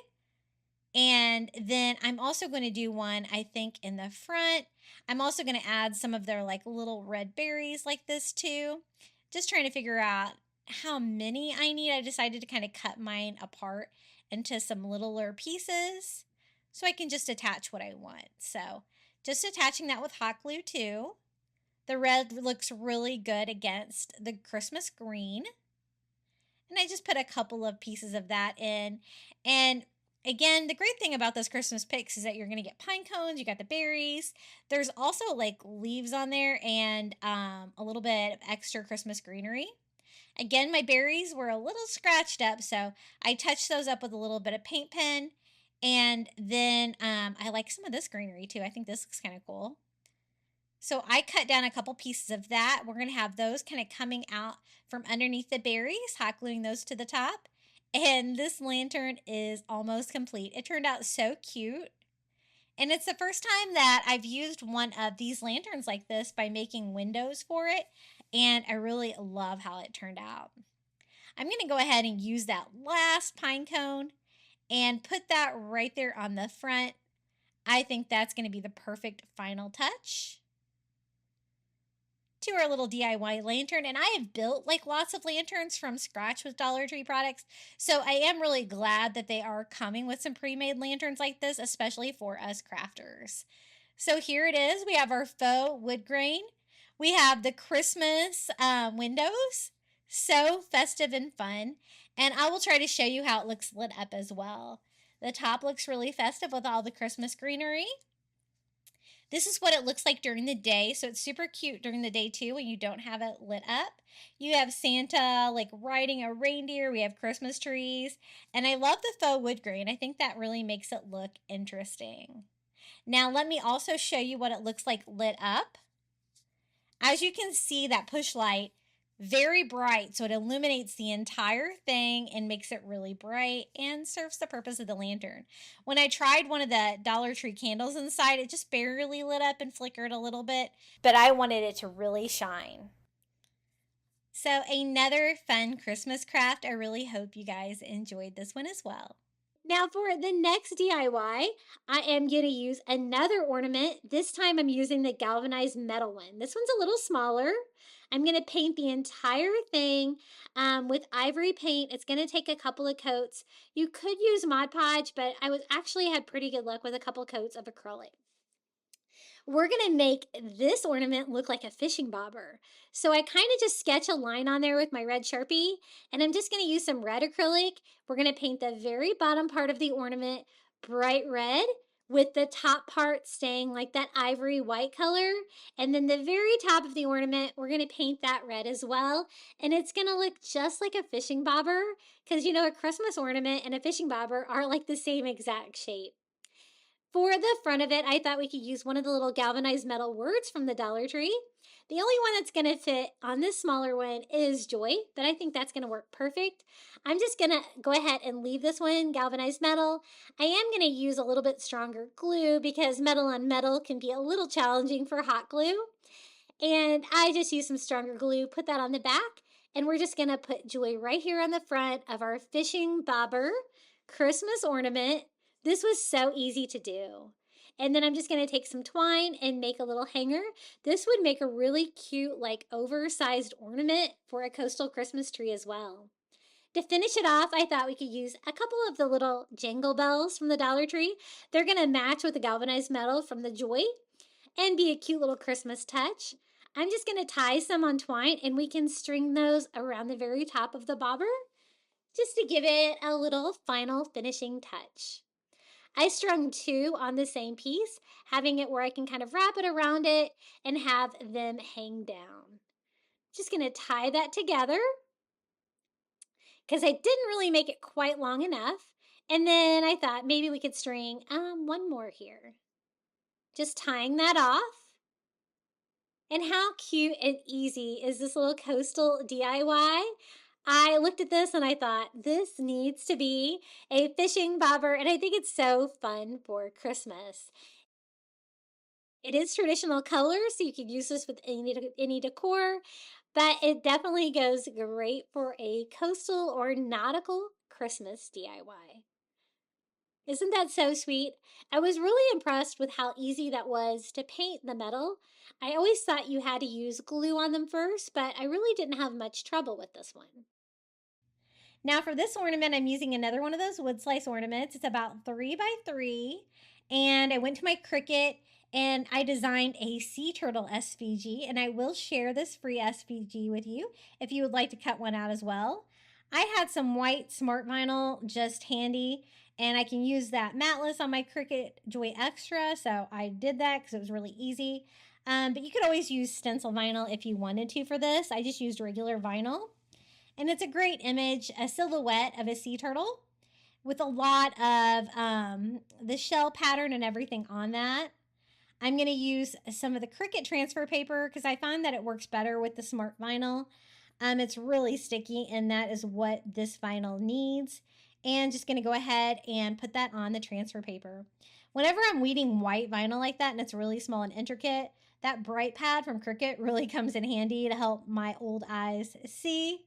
And then I'm also going to do one, I think, in the front. I'm also going to add some of their like little red berries like this too. Just trying to figure out how many I need. I decided to kind of cut mine apart into some littler pieces so I can just attach what I want. So just attaching that with hot glue too. The red looks really good against the Christmas green. And I just put a couple of pieces of that in. And again, the great thing about those Christmas picks is that you're going to get pine cones, you got the berries. There's also like leaves on there and a little bit of extra Christmas greenery. Again, my berries were a little scratched up, so I touched those up with a little bit of paint pen. And then I like some of this greenery too. I think this looks kind of cool. So I cut down a couple pieces of that. We're going to have those kind of coming out from underneath the berries, hot gluing those to the top. And this lantern is almost complete. It turned out so cute. And it's the first time that I've used one of these lanterns like this by making windows for it. And I really love how it turned out. I'm going to go ahead and use that last pine cone and put that right there on the front. I think that's going to be the perfect final touch. to our little DIY lantern. And I have built like lots of lanterns from scratch with Dollar Tree products. So I am really glad that they are coming with some pre-made lanterns like this, especially for us crafters. So here it is. We have our faux wood grain. We have the Christmas windows. So festive and fun. And I will try to show you how it looks lit up as well. The top looks really festive with all the Christmas greenery. This is what it looks like during the day. So it's super cute during the day too when you don't have it lit up. You have Santa like riding a reindeer. We have Christmas trees. And I love the faux wood grain. I think that really makes it look interesting. Now let me also show you what it looks like lit up. As you can see, that push light, very bright, so it illuminates the entire thing and makes it really bright and serves the purpose of the lantern. When I tried one of the Dollar Tree candles inside, it just barely lit up and flickered a little bit, but I wanted it to really shine. So another fun Christmas craft. I really hope you guys enjoyed this one as well. Now for the next DIY, I am going to use another ornament. This time I'm using the galvanized metal one. This one's a little smaller. I'm going to paint the entire thing with ivory paint. It's going to take a couple of coats. You could use Mod Podge, but I actually had pretty good luck with a couple coats of acrylic. We're going to make this ornament look like a fishing bobber. So I kind of just sketch a line on there with my red Sharpie, and I'm just going to use some red acrylic. We're going to paint the very bottom part of the ornament bright red, with the top part staying like that ivory white color. And then the very top of the ornament, we're going to paint that red as well. And it's going to look just like a fishing bobber, because you know, a Christmas ornament and a fishing bobber are like the same exact shape. For the front of it, I thought we could use one of the little galvanized metal words from the Dollar Tree. The only one that's going to fit on this smaller one is Joy, but I think that's going to work perfect. I'm just going to go ahead and leave this one galvanized metal. I am going to use a little bit stronger glue because metal on metal can be a little challenging for hot glue. And I just used some stronger glue, put that on the back, and we're just going to put Joy right here on the front of our fishing bobber Christmas ornament. This was so easy to do. And then I'm just going to take some twine and make a little hanger. This would make a really cute, like oversized ornament for a coastal Christmas tree as well. To finish it off, I thought we could use a couple of the little jingle bells from the Dollar Tree. They're going to match with the galvanized metal from the Joy and be a cute little Christmas touch. I'm just going to tie some on twine, and we can string those around the very top of the bobber just to give it a little final finishing touch. I strung 2 on the same piece, having it where I can kind of wrap it around it and have them hang down. Just going to tie that together because I didn't really make it quite long enough. And then I thought maybe we could string one more here. Just tying that off. And how cute and easy is this little coastal DIY? I looked at this and I thought, this needs to be a fishing bobber, and I think it's so fun for Christmas. It is traditional color, so you could use this with any decor, but it definitely goes great for a coastal or nautical Christmas DIY. Isn't that so sweet? I was really impressed with how easy that was to paint the metal. I always thought you had to use glue on them first, but I really didn't have much trouble with this one. Now for this ornament, I'm using another one of those wood slice ornaments. It's about 3 by 3. And I went to my Cricut and I designed a sea turtle SVG. And I will share this free SVG with you if you would like to cut one out as well. I had some white smart vinyl just handy, and I can use that matless on my Cricut Joy Extra. So I did that because it was really easy. But you could always use stencil vinyl if you wanted to for this. I just used regular vinyl. And it's a great image, a silhouette of a sea turtle with a lot of the shell pattern and everything on that. I'm going to use some of the Cricut transfer paper because I find that it works better with the smart vinyl. It's really sticky, and that is what this vinyl needs. And just going to go ahead and put that on the transfer paper. Whenever I'm weeding white vinyl like that and it's really small and intricate, that bright pad from Cricut really comes in handy to help my old eyes see.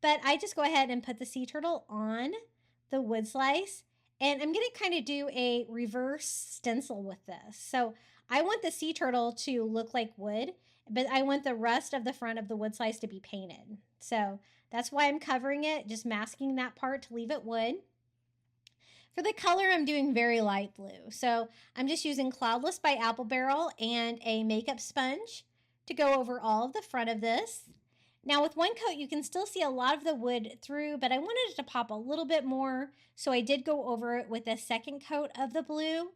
But I just go ahead and put the sea turtle on the wood slice, and I'm going to kind of do a reverse stencil with this. So I want the sea turtle to look like wood, but I want the rest of the front of the wood slice to be painted. So that's why I'm covering it, just masking that part to leave it wood. For the color, I'm doing very light blue. So I'm just using Cloudless by Apple Barrel and a makeup sponge to go over all of the front of this. Now with one coat, you can still see a lot of the wood through, but I wanted it to pop a little bit more. So I did go over it with a second coat of the blue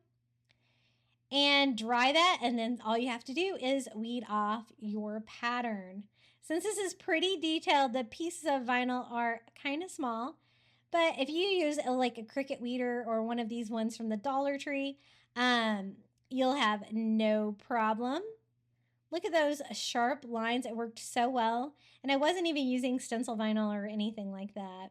and dry that. And then all you have to do is weed off your pattern. Since this is pretty detailed, the pieces of vinyl are kind of small. But if you use like a Cricut weeder or one of these ones from the Dollar Tree, you'll have no problem. Look at those sharp lines. It worked so well. And I wasn't even using stencil vinyl or anything like that.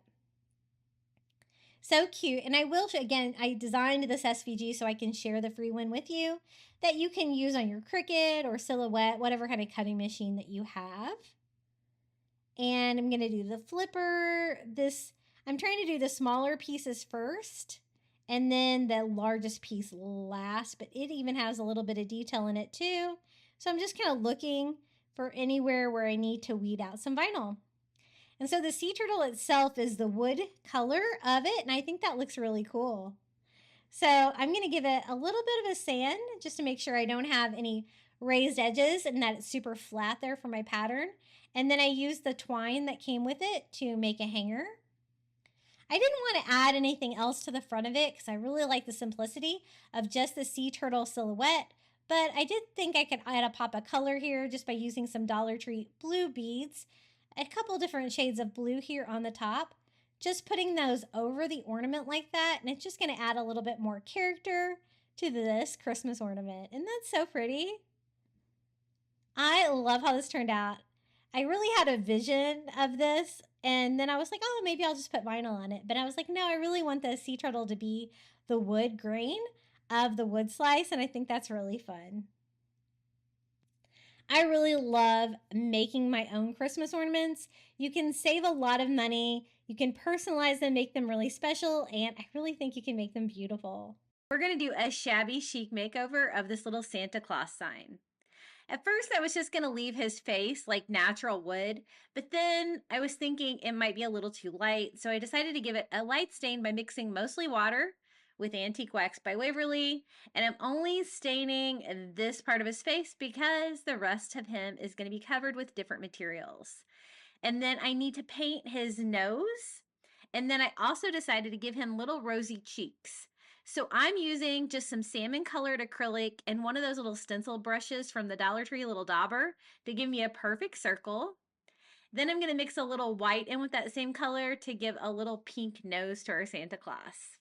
So cute. And I will, again, I designed this SVG so I can share the free one with you that you can use on your Cricut or Silhouette, whatever kind of cutting machine that you have. And I'm going to do the flipper. I'm trying to do the smaller pieces first and then the largest piece last, but it even has a little bit of detail in it too. So I'm just kind of looking for anywhere where I need to weed out some vinyl. And so the sea turtle itself is the wood color of it, and I think that looks really cool. So I'm going to give it a little bit of a sand just to make sure I don't have any raised edges and that it's super flat there for my pattern. And then I used the twine that came with it to make a hanger. I didn't want to add anything else to the front of it because I really like the simplicity of just the sea turtle silhouette, but I did think I could add a pop of color here just by using some Dollar Tree blue beads, a couple different shades of blue here on the top, just putting those over the ornament like that, and it's just going to add a little bit more character to this Christmas ornament. Isn't that so pretty? I love how this turned out. I really had a vision of this, and then I was like, oh, maybe I'll just put vinyl on it. But I was like, no, I really want the sea turtle to be the wood grain of the wood slice, and I think that's really fun. I really love making my own Christmas ornaments. You can save a lot of money. You can personalize them, make them really special, and I really think you can make them beautiful. We're going to do a shabby chic makeover of this little Santa Claus sign. At first, I was just going to leave his face like natural wood, but then I was thinking it might be a little too light, so I decided to give it a light stain by mixing mostly water with Antique Wax by Waverly, and I'm only staining this part of his face because the rest of him is going to be covered with different materials. And then I need to paint his nose, and then I also decided to give him little rosy cheeks. So I'm using just some salmon colored acrylic and one of those little stencil brushes from the Dollar Tree, little dauber, to give me a perfect circle. Then I'm going to mix a little white in with that same color to give a little pink nose to our Santa Claus.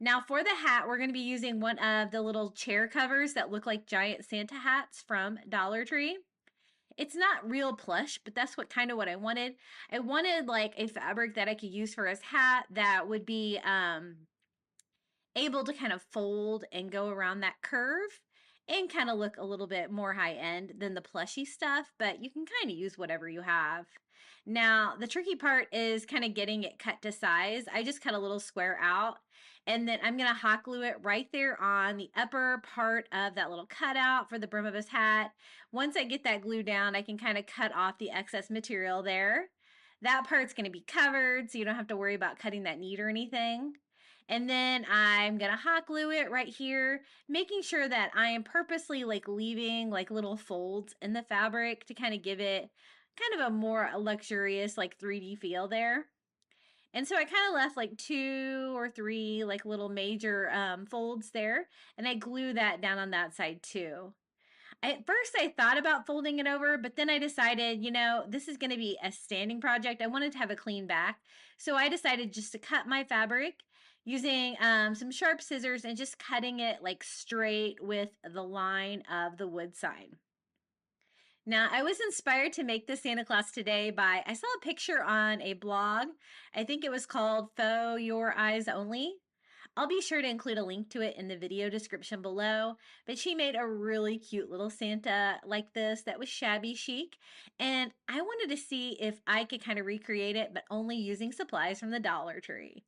Now for the hat, we're going to be using one of the little chair covers that look like giant Santa hats from Dollar Tree. It's not real plush, but that's what I wanted. I wanted like a fabric that I could use for his hat that would be able to kind of fold and go around that curve and kind of look a little bit more high end than the plushy stuff, but you can kind of use whatever you have. Now, the tricky part is kind of getting it cut to size. I just cut a little square out, and then I'm going to hot glue it right there on the upper part of that little cutout for the brim of his hat. Once I get that glue down, I can kind of cut off the excess material there. That part's going to be covered, so you don't have to worry about cutting that neat or anything. And then I'm going to hot glue it right here, making sure that I am purposely like leaving like little folds in the fabric to kind of give it kind of a more luxurious like 3D feel there. And so I kind of left like 2 or 3 like little major folds there, and I glue that down on that side too. At first I thought about folding it over, but then I decided, you know, this is going to be a standing project. I wanted to have a clean back. So I decided just to cut my fabric using some sharp scissors and just cutting it like straight with the line of the wood side. Now, I was inspired to make this Santa Claus today by, I saw a picture on a blog. I think it was called Faux Your Eyes Only. I'll be sure to include a link to it in the video description below, but she made a really cute little Santa like this that was shabby chic, and I wanted to see if I could kind of recreate it, but only using supplies from the Dollar Tree.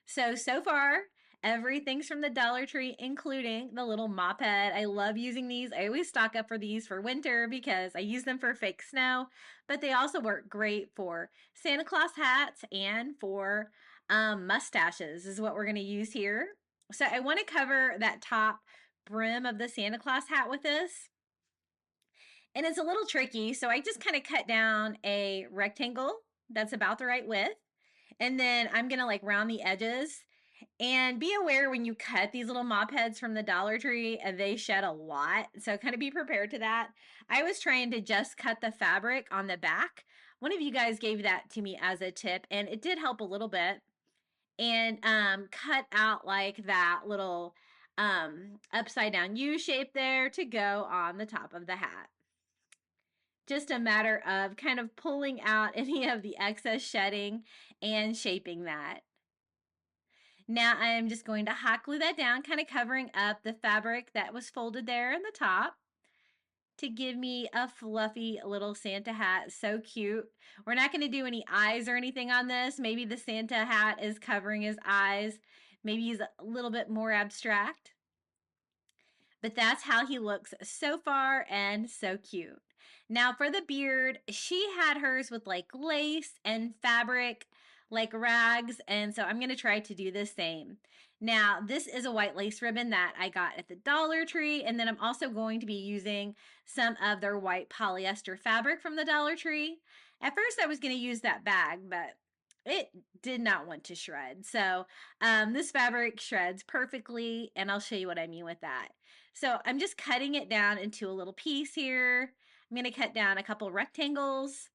So far, Everything's from the Dollar Tree, including the little mop head. I love using these. I always stock up for these for winter because I use them for fake snow, but they also work great for Santa Claus hats and for mustaches is what we're going to use here. So I want to cover that top brim of the Santa Claus hat with this. And it's a little tricky, so I just kind of cut down a rectangle that's about the right width. And then I'm going to like round the edges. And be aware when you cut these little mop heads from the Dollar Tree, they shed a lot. So kind of be prepared to that. I was trying to just cut the fabric on the back. One of you guys gave that to me as a tip, and it did help a little bit. And cut out like that little upside down U shape there to go on the top of the hat. Just a matter of kind of pulling out any of the excess shedding and shaping that. Now I'm just going to hot glue that down, kind of covering up the fabric that was folded there in the top to give me a fluffy little Santa hat. So cute. We're not going to do any eyes or anything on this. Maybe the Santa hat is covering his eyes. Maybe he's a little bit more abstract. But that's how he looks so far, and so cute. Now for the beard, she had hers with like lace and fabric, like rags, and so I'm going to try to do the same. Now this is a white lace ribbon that I got at the Dollar Tree, and then I'm also going to be using some of their white polyester fabric from the Dollar Tree. At first I was going to use that bag, but it did not want to shred. So this fabric shreds perfectly, and I'll show you what I mean with that. So I'm just cutting it down into a little piece here. I'm going to cut down a couple rectangles.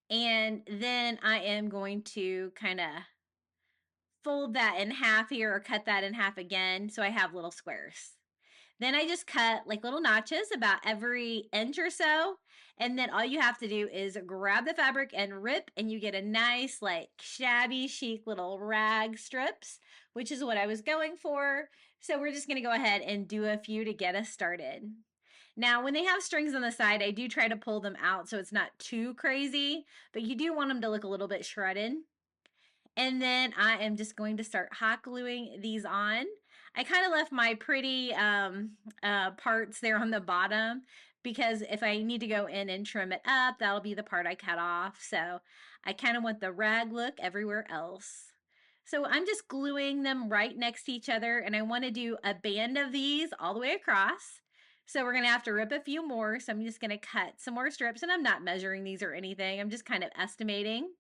And then I am going to kind of fold that in half here, or cut that in half again, so I have little squares. Then I just cut like little notches about every inch or so. And then all you have to do is grab the fabric and rip, and you get a nice like shabby chic little rag strips, which is what I was going for. So we're just going to go ahead and do a few to get us started. Now, when they have strings on the side, I do try to pull them out so it's not too crazy, but you do want them to look a little bit shredded. And then I am just going to start hot gluing these on. I kind of left my pretty parts there on the bottom because if I need to go in and trim it up, that'll be the part I cut off. So I kind of want the rag look everywhere else. So I'm just gluing them right next to each other, and I want to do a band of these all the way across. So we're going to have to rip a few more. So I'm just going to cut some more strips, and I'm not measuring these or anything. I'm just kind of estimating.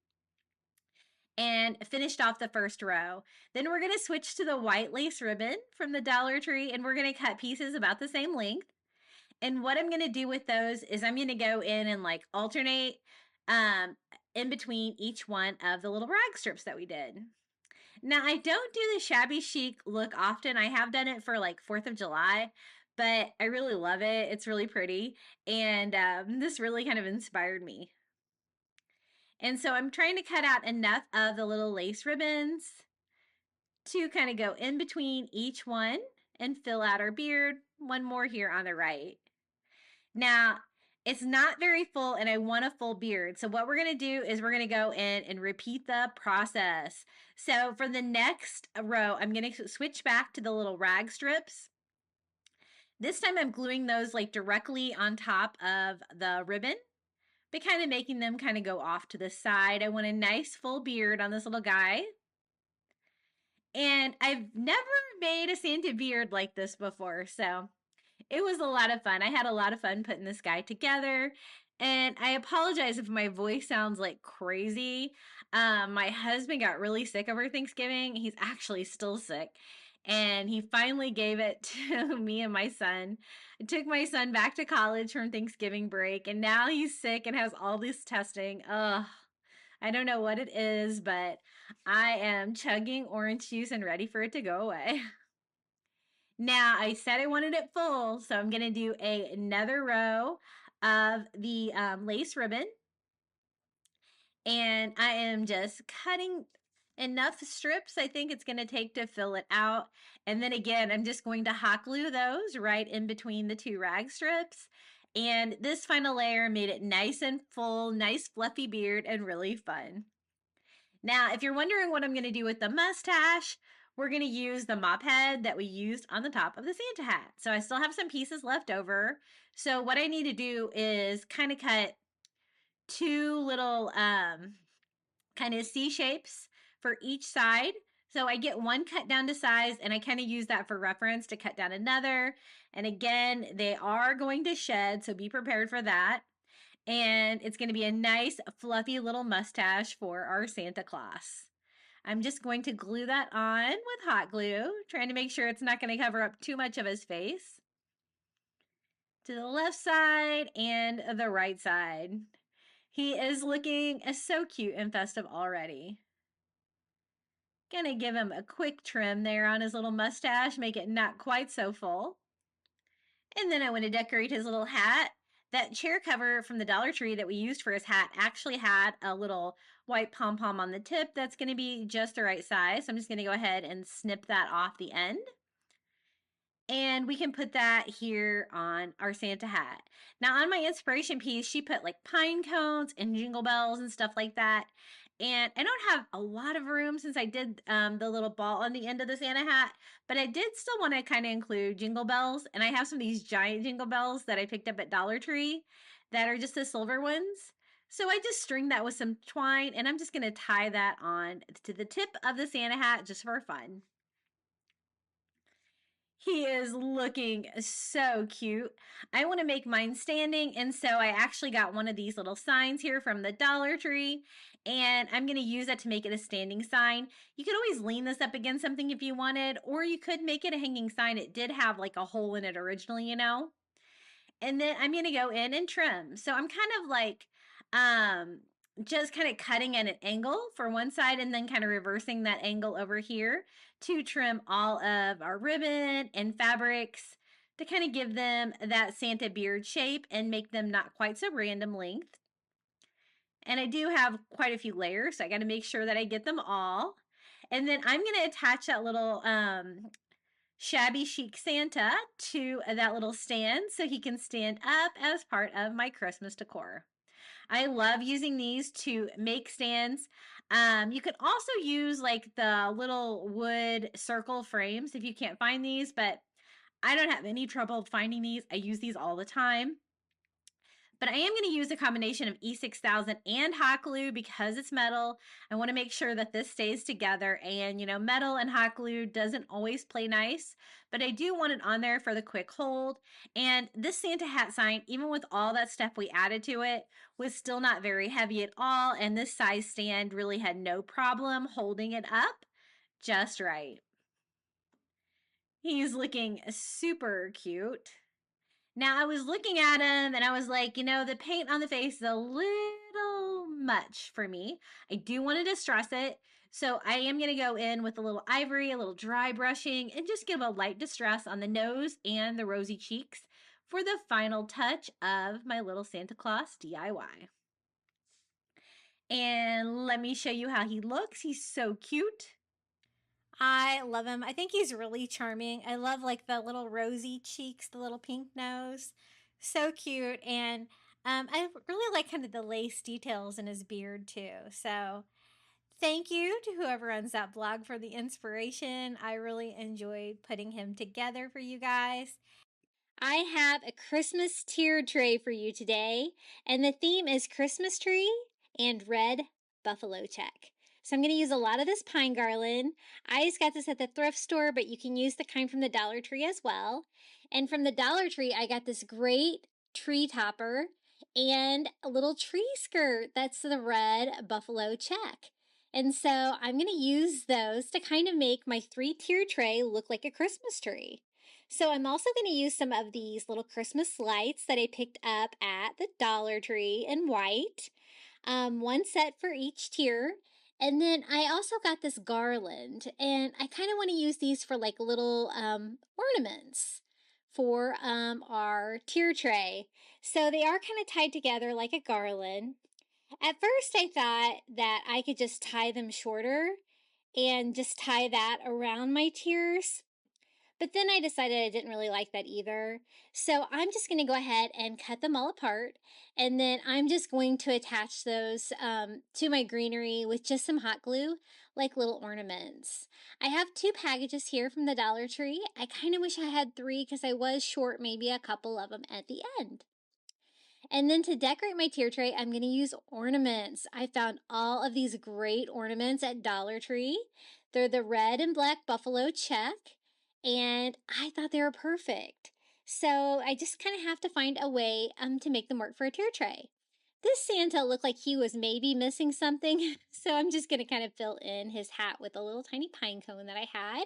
And finished off the first row. Then we're going to switch to the white lace ribbon from the Dollar Tree, and we're going to cut pieces about the same length. And what I'm going to do with those is I'm going to go in and like alternate in between each one of the little rag strips that we did. Now I don't do the shabby chic look often. I have done it for like 4th of July, but I really love it. It's really pretty, and this really kind of inspired me. And so I'm trying to cut out enough of the little lace ribbons to kind of go in between each one and fill out our beard. One more here on the right. Now, it's not very full, and I want a full beard. So what we're going to do is we're going to go in and repeat the process. So for the next row, I'm going to switch back to the little rag strips. This time I'm gluing those like directly on top of the ribbon, but kind of making them kind of go off to the side. I want a nice full beard on this little guy. And I've never made a Santa beard like this before, so it was a lot of fun. I had a lot of fun putting this guy together. And I apologize if my voice sounds like crazy. My husband got really sick over Thanksgiving. He's actually still sick. And he finally gave it to me and my son. I took my son back to college from Thanksgiving break, and now he's sick and has all this testing. Ugh, I don't know what it is, but I am chugging orange juice and ready for it to go away. Now, I said I wanted it full, so I'm going to do another row of the lace ribbon. And I am just cutting enough strips I think it's going to take to fill it out. And then again, I'm just going to hot glue those right in between the two rag strips. And this final layer made it nice and full, nice fluffy beard, and really fun. Now, if you're wondering what I'm going to do with the mustache, we're going to use the mop head that we used on the top of the Santa hat. So I still have some pieces left over. So what I need to do is kind of cut two little kind of C shapes for each side. So I get one cut down to size and I kind of use that for reference to cut down another. And again, they are going to shed, so be prepared for that. And it's going to be a nice fluffy little mustache for our Santa Claus. I'm just going to glue that on with hot glue, trying to make sure it's not going to cover up too much of his face. To the left side and the right side. He is looking so cute and festive already. Gonna give him a quick trim there on his little mustache, make it not quite so full. And then I want to decorate his little hat. That chair cover from the Dollar Tree that we used for his hat actually had a little white pom-pom on the tip that's going to be just the right size. So I'm just going to go ahead and snip that off the end. And we can put that here on our Santa hat. Now on my inspiration piece, she put like pine cones and jingle bells and stuff like that. And I don't have a lot of room since I did the little ball on the end of the Santa hat, but I did still want to kind of include jingle bells. And I have some of these giant jingle bells that I picked up at Dollar Tree that are just the silver ones. So I just string that with some twine and I'm just going to tie that on to the tip of the Santa hat just for fun. He is looking so cute. I want to make mine standing, and so I actually got one of these little signs here from the Dollar Tree, and I'm going to use that to make it a standing sign. You could always lean this up against something if you wanted, or you could make it a hanging sign. It did have like a hole in it originally, you know. And then I'm going to go in and trim. So I'm kind of like just kind of cutting at an angle for one side and then kind of reversing that angle over here to trim all of our ribbon and fabrics to kind of give them that Santa beard shape and make them not quite so random length. And I do have quite a few layers, so I got to make sure that I get them all. And then I'm going to attach that little Shabby Chic Santa to that little stand so he can stand up as part of my Christmas decor. I love using these to make stands. You could also use like the little wood circle frames if you can't find these, but I don't have any trouble finding these. I use these all the time. But I am going to use a combination of E6000 and hot glue because it's metal. I want to make sure that this stays together, and you know, metal and hot glue doesn't always play nice, but I do want it on there for the quick hold. And this Santa hat sign, even with all that stuff we added to it, was still not very heavy at all, and this size stand really had no problem holding it up just right. He's looking super cute. Now I was looking at him and I was like, you know, the paint on the face is a little much for me. I do want to distress it. So I am going to go in with a little ivory, a little dry brushing, and just give a light distress on the nose and the rosy cheeks for the final touch of my little Santa Claus DIY. And let me show you how he looks. He's so cute. I love him. I think he's really charming. I love like the little rosy cheeks, the little pink nose. So cute. And I really like kind of the lace details in his beard too. So thank you to whoever runs that blog for the inspiration. I really enjoyed putting him together for you guys. I have a Christmas tier tray for you today, and the theme is Christmas tree and red buffalo check. So I'm going to use a lot of this pine garland. I just got this at the thrift store, but you can use the kind from the Dollar Tree as well. And from the Dollar Tree, I got this great tree topper and a little tree skirt. That's the red buffalo check. And so I'm going to use those to kind of make my 3-tier tray look like a Christmas tree. So I'm also going to use some of these little Christmas lights that I picked up at the Dollar Tree in white. One set for each tier. And then I also got this garland, and I kind of want to use these for like little ornaments for our tier tray. So they are kind of tied together like a garland. At first I thought that I could just tie them shorter and just tie that around my tiers. But then I decided I didn't really like that either. So I'm just going to go ahead and cut them all apart. And then I'm just going to attach those to my greenery with just some hot glue, like little ornaments. I have 2 packages here from the Dollar Tree. I kind of wish I had 3 because I was short maybe a couple of them at the end. And then to decorate my tier tray, I'm going to use ornaments. I found all of these great ornaments at Dollar Tree. They're the red and black buffalo check, and I thought they were perfect. So I just kind of have to find a way to make them work for a tier tray. This Santa looked like he was maybe missing something, so I'm just going to kind of fill in his hat with a little tiny pine cone that I had.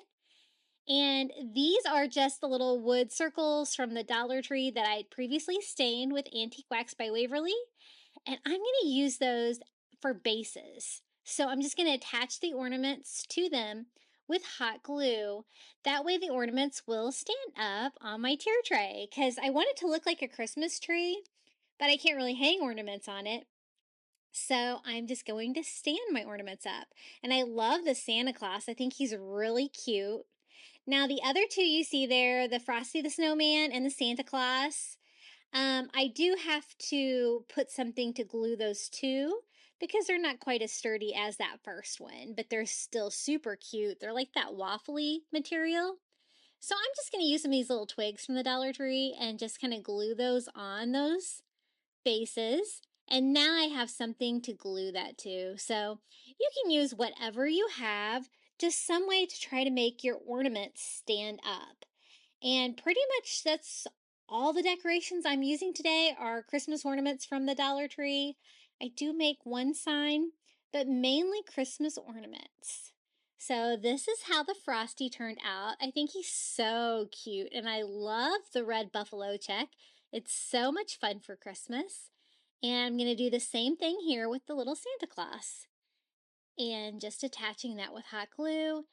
And these are just the little wood circles from the Dollar Tree that I had previously stained with Antique Wax by Waverly. And I'm going to use those for bases. So I'm just going to attach the ornaments to them with hot glue. That way the ornaments will stand up on my tier tray because I want it to look like a Christmas tree, but I can't really hang ornaments on it. So I'm just going to stand my ornaments up. And I love the Santa Claus. I think he's really cute. Now, the other 2 you see there, the Frosty the Snowman and the Santa Claus, I do have to put something to glue those 2 because they're not quite as sturdy as that first one, but they're still super cute. They're like that waffly material. So I'm just going to use some of these little twigs from the Dollar Tree and just kind of glue those on those bases. And now I have something to glue that to. So you can use whatever you have, just some way to try to make your ornaments stand up. And pretty much that's all the decorations I'm using today are Christmas ornaments from the Dollar Tree. I do make one sign, but mainly Christmas ornaments. So this is how the Frosty turned out. I think he's so cute, and I love the red buffalo check. It's so much fun for Christmas. And I'm going to do the same thing here with the little Santa Claus. And just attaching that with hot glue.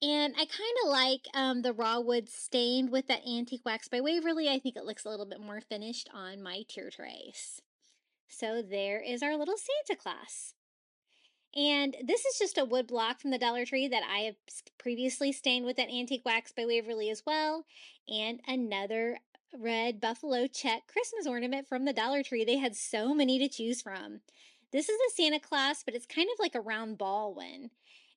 And I kind of like the raw wood stained with that Antique Wax by Waverly. I think it looks a little bit more finished on my tier trays. So there is our little Santa Claus. And this is just a wood block from the Dollar Tree that I have previously stained with that Antique Wax by Waverly as well. And another red buffalo check Christmas ornament from the Dollar Tree. They had so many to choose from. This is a Santa Claus, but it's kind of like a round ball one.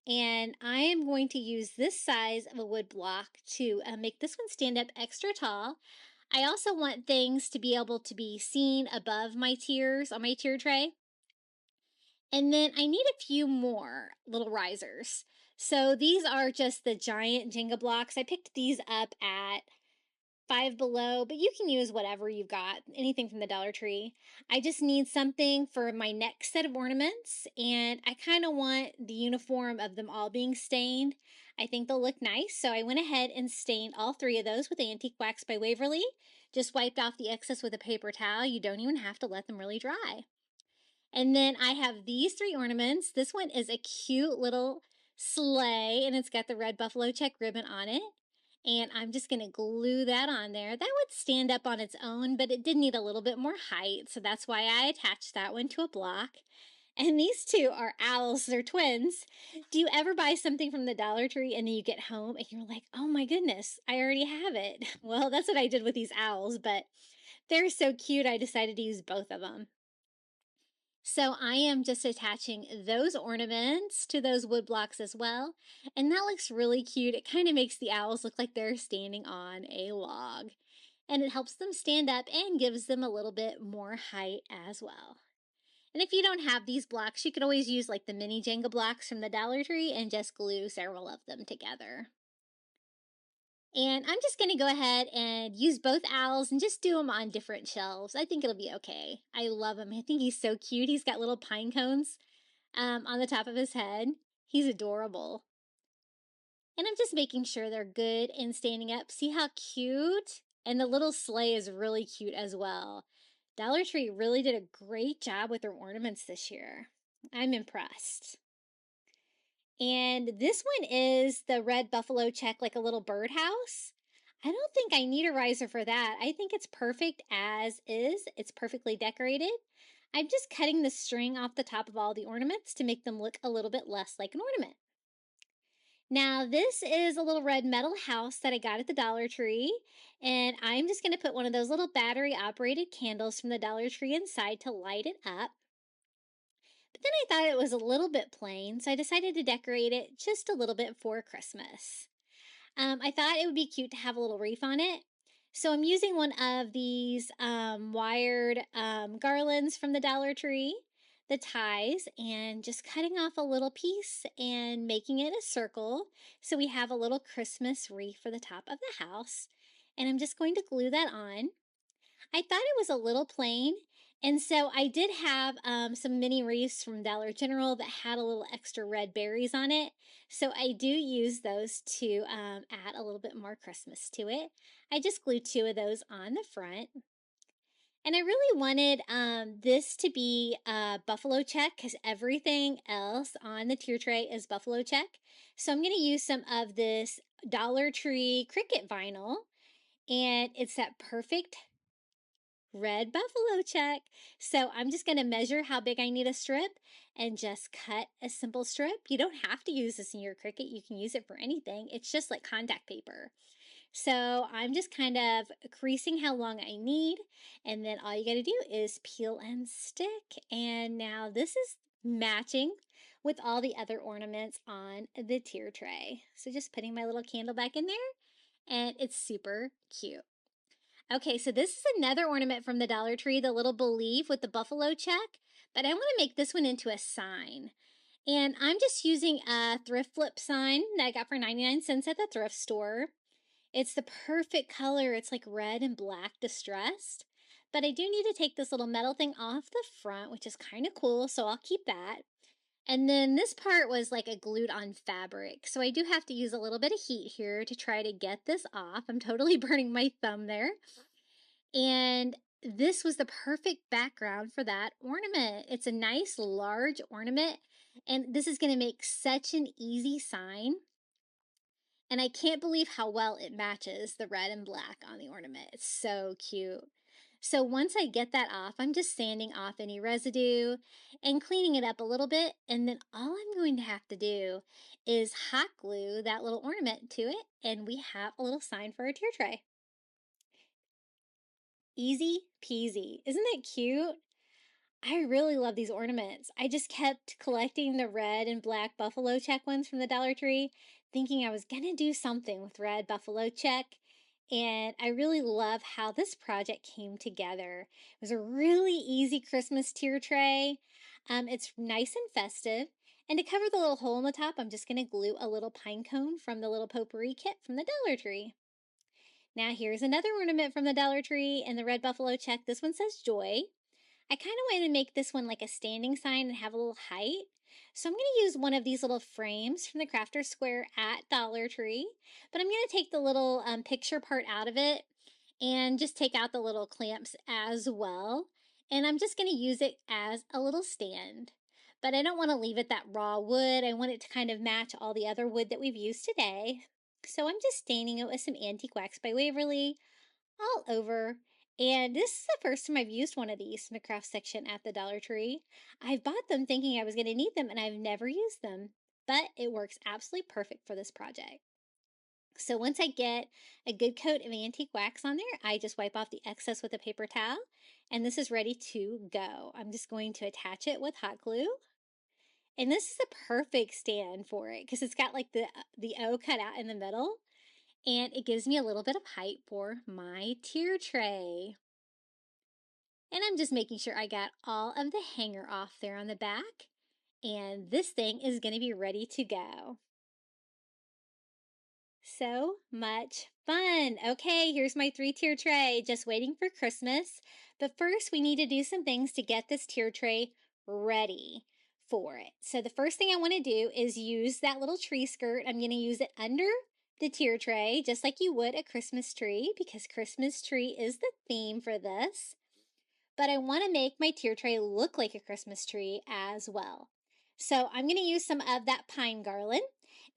And I am going to use this size of a wood block to make this one stand up extra tall. I also want things to be able to be seen above my tiers on my tier tray. And then I need a few more little risers. So these are just the giant Jenga blocks. I picked these up at Five Below, but you can use whatever you've got, anything from the Dollar Tree. I just need something for my next set of ornaments, and I kind of want the uniform of them all being stained. I think they'll look nice, so I went ahead and stained all 3 of those with Antique Wax by Waverly. Just wiped off the excess with a paper towel. You don't even have to let them really dry. And then I have these 3 ornaments. This one is a cute little sleigh, and it's got the red buffalo check ribbon on it. And I'm just going to glue that on there. That would stand up on its own, but it did need a little bit more height, so that's why I attached that one to a block. And these 2 are owls. They're twins. Do you ever buy something from the Dollar Tree and then you get home and you're like, oh my goodness, I already have it? Well, that's what I did with these owls, but they're so cute I decided to use both of them. So I am just attaching those ornaments to those wood blocks as well. And that looks really cute. It kind of makes the owls look like they're standing on a log. And it helps them stand up and gives them a little bit more height as well. And if you don't have these blocks, you could always use like the mini Jenga blocks from the Dollar Tree and just glue several of them together. And I'm just going to go ahead and use both owls and just do them on different shelves. I think it'll be okay. I love him. I think he's so cute. He's got little pine cones on the top of his head. He's adorable. And I'm just making sure they're good and standing up. See how cute? And the little sleigh is really cute as well. Dollar Tree really did a great job with their ornaments this year. I'm impressed. And this one is the red buffalo check, like a little birdhouse. I don't think I need a riser for that. I think it's perfect as is. It's perfectly decorated. I'm just cutting the string off the top of all the ornaments to make them look a little bit less like an ornament. Now, this is a little red metal house that I got at the Dollar Tree, and I'm just going to put one of those little battery-operated candles from the Dollar Tree inside to light it up. But then I thought it was a little bit plain, so I decided to decorate it just a little bit for Christmas. I thought it would be cute to have a little wreath on it. So I'm using one of these wired garlands from the Dollar Tree, the ties, and just cutting off a little piece and making it a circle. So we have a little Christmas wreath for the top of the house. And I'm just going to glue that on. I thought it was a little plain, and so I did have some mini wreaths from Dollar General that had a little extra red berries on it. So I do use those to add a little bit more Christmas to it. I just glued 2 of those on the front. And I really wanted this to be buffalo check because everything else on the tier tray is buffalo check. So I'm going to use some of this Dollar Tree Cricut vinyl, and it's that perfect red buffalo check. So I'm just going to measure how big I need a strip and just cut a simple strip. You don't have to use this in your Cricut. You can use it for anything. It's just like contact paper. So I'm just kind of creasing how long I need, and then all you got to do is peel and stick. And now this is matching with all the other ornaments on the tier tray. So just putting my little candle back in there, and it's super cute. Okay, so this is another ornament from the Dollar Tree, the little believe with the buffalo check, but I want to make this one into a sign. And I'm just using a thrift flip sign that I got for 99 cents at the thrift store. It's the perfect color. It's like red and black distressed. But I do need to take this little metal thing off the front, which is kind of cool, so I'll keep that. And then this part was like a glued on fabric, so I do have to use a little bit of heat here to try to get this off. I'm totally burning my thumb there. And this was the perfect background for that ornament. It's a nice large ornament, and this is going to make such an easy sign. And I can't believe how well it matches the red and black on the ornament. It's so cute. So once I get that off, I'm just sanding off any residue and cleaning it up a little bit. And then all I'm going to have to do is hot glue that little ornament to it, and we have a little sign for our tier tray. Easy peasy. Isn't that cute? I really love these ornaments. I just kept collecting the red and black buffalo check ones from the Dollar Tree, thinking I was going to do something with red buffalo check. And I really love how this project came together. It was a really easy Christmas tier tray. It's nice and festive. And to cover the little hole in the top, I'm just going to glue a little pine cone from the little potpourri kit from the Dollar Tree. Now here's another ornament from the Dollar Tree and the red buffalo check. This one says joy. I kind of wanted to make this one like a standing sign and have a little height. So I'm going to use one of these little frames from the Crafter Square at Dollar Tree. But I'm going to take the little picture part out of it and just take out the little clamps as well. And I'm just going to use it as a little stand. But I don't want to leave it that raw wood. I want it to kind of match all the other wood that we've used today. So I'm just staining it with some Antique Wax by Waverly all over. And this is the first time I've used one of these from the craft section at the Dollar Tree. I've bought them thinking I was going to need them, and I've never used them, but it works absolutely perfect for this project. So once I get a good coat of antique wax on there, I just wipe off the excess with a paper towel, and this is ready to go. I'm just going to attach it with hot glue. And this is a perfect stand for it because it's got like the O cut out in the middle, and it gives me a little bit of height for my tier tray. And I'm just making sure I got all of the hanger off there on the back, and this thing is going to be ready to go. So much fun. Okay, here's my 3-tier tray, just waiting for Christmas. But first, we need to do some things to get this tier tray ready for it. So the first thing I want to do is use that little tree skirt. I'm going to use it under the tier tray, just like you would a Christmas tree, because Christmas tree is the theme for this. But I want to make my tier tray look like a Christmas tree as well. So I'm going to use some of that pine garland,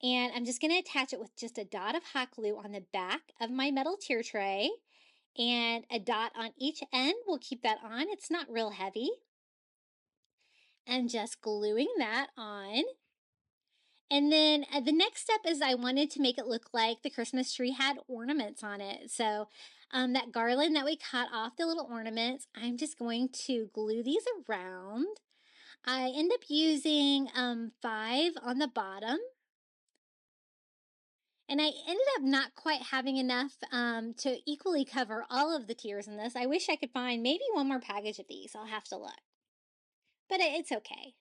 and I'm just going to attach it with just a dot of hot glue on the back of my metal tier tray, and a dot on each end. We'll keep that on. It's not real heavy. And just gluing that on. And then the next step is I wanted to make it look like the Christmas tree had ornaments on it. So that garland that we cut off the little ornaments, I'm just going to glue these around. I end up using 5 on the bottom. And I ended up not quite having enough to equally cover all of the tiers in this. I wish I could find maybe one more package of these. I'll have to look. But it's okay.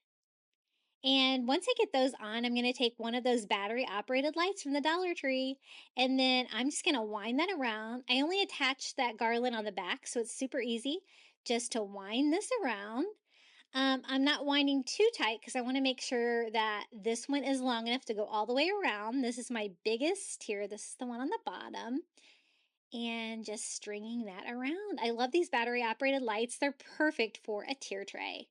And once I get those on, I'm going to take one of those battery operated lights from the Dollar Tree, and then I'm just going to wind that around. I only attached that garland on the back, so it's super easy just to wind this around. I'm not winding too tight because I want to make sure that this one is long enough to go all the way around. This is my biggest tier. This is the one on the bottom. And just stringing that around. I love these battery operated lights. They're perfect for a tier tray.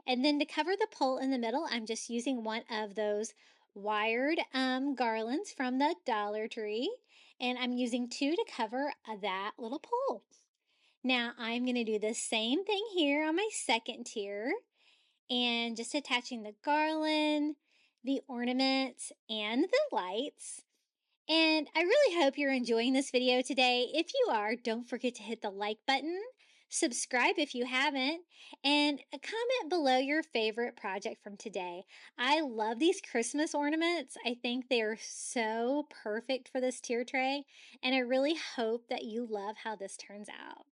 And then to cover the pole in the middle, I'm just using one of those wired garlands from the Dollar Tree. And I'm using 2 to cover that little pole. Now I'm going to do the same thing here on my second tier. And just attaching the garland, the ornaments, and the lights. And I really hope you're enjoying this video today. If you are, don't forget to hit the like button, subscribe if you haven't, and comment below your favorite project from today. I love these Christmas ornaments. I think they are so perfect for this tier tray, and I really hope that you love how this turns out.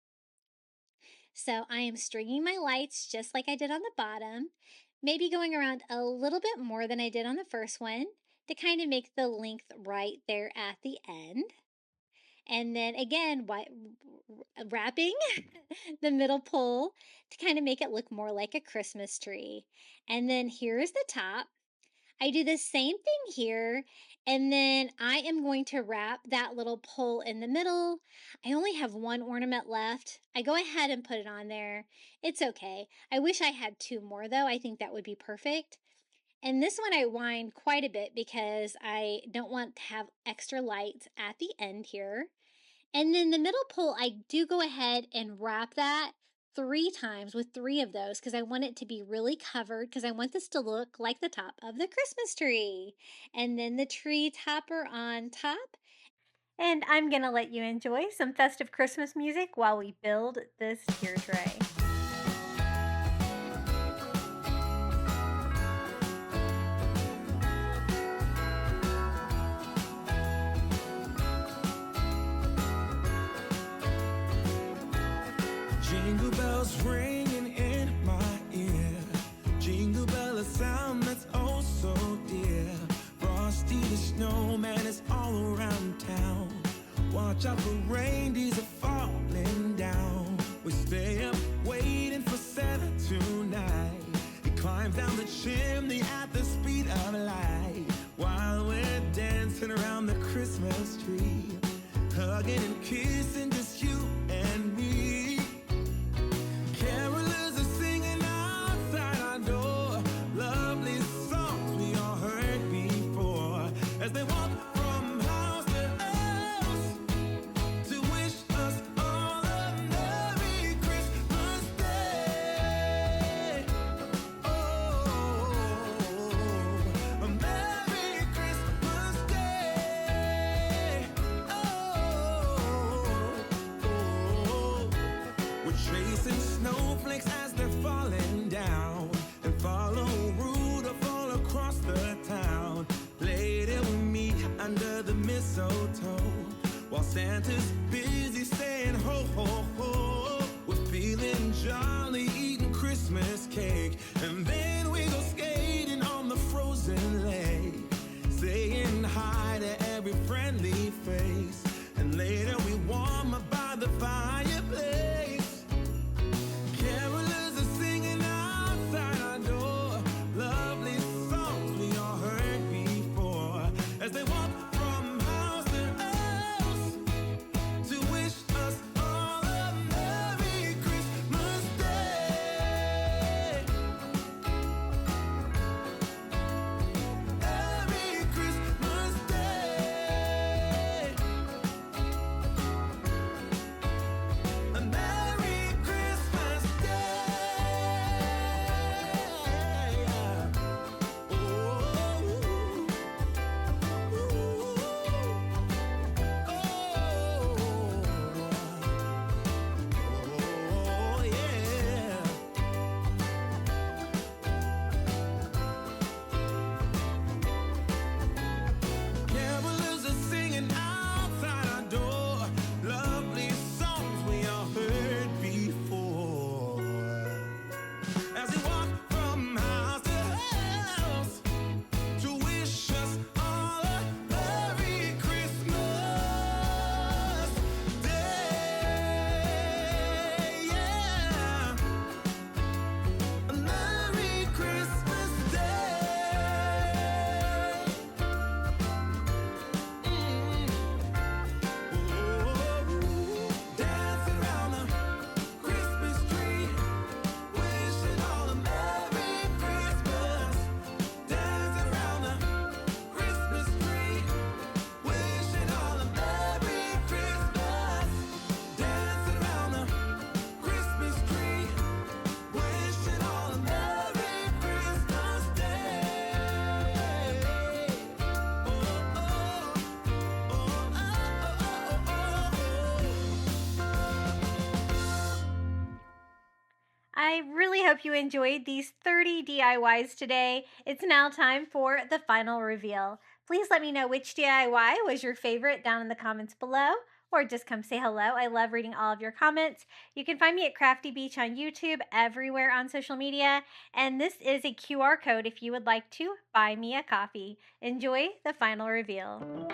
So I am stringing my lights just like I did on the bottom, maybe going around a little bit more than I did on the first one, to kind of make the length right there at the end. And then again, wrapping the middle pole to kind of make it look more like a Christmas tree. And then here's the top. I do the same thing here, and then I am going to wrap that little pole in the middle. I only have 1 ornament left. I go ahead and put it on there. It's okay. I wish I had 2 more though. I think that would be perfect. And this one I wind quite a bit because I don't want to have extra lights at the end here. And then the middle pole, I do go ahead and wrap that 3 times with 3 of those because I want it to be really covered because I want this to look like the top of the Christmas tree. And then the tree topper on top. And I'm going to let you enjoy some festive Christmas music while we build this tier tray. Jingle bells ringing in my ear. Jingle bell, a sound that's oh so dear. Frosty the snowman is all around town. Watch out for reindeers are falling down. We stay up waiting for Santa tonight. He climbs down the chimney at the speed of light, while we're dancing around the Christmas tree, hugging and kissing just you and me. Carolers are singing outside our door, lovely songs we all heard before, as they walk from house to house to wish us all a Merry Christmas Day. Oh, a Merry Christmas Day. Oh, we're chasing snowflakes as they're falling down, and follow Rudolph all across the town. Later we meet under the mistletoe, while Santa's busy saying ho ho ho. We're feeling jolly, eating Christmas cake, and then we go skating on the frozen lake, saying hi to every friendly face, and later we warm up by the fireplace. Carolers are singing outside our door, lovely songs we all heard before, as they walk from house to house to wish I really hope you enjoyed these 30 DIYs today. It's now time for the final reveal. Please let me know which DIY was your favorite down in the comments below, or just come say hello. I love reading all of your comments. You can find me at Crafty Beach on YouTube, everywhere on social media, and this is a QR code if you would like to buy me a coffee. Enjoy the final reveal.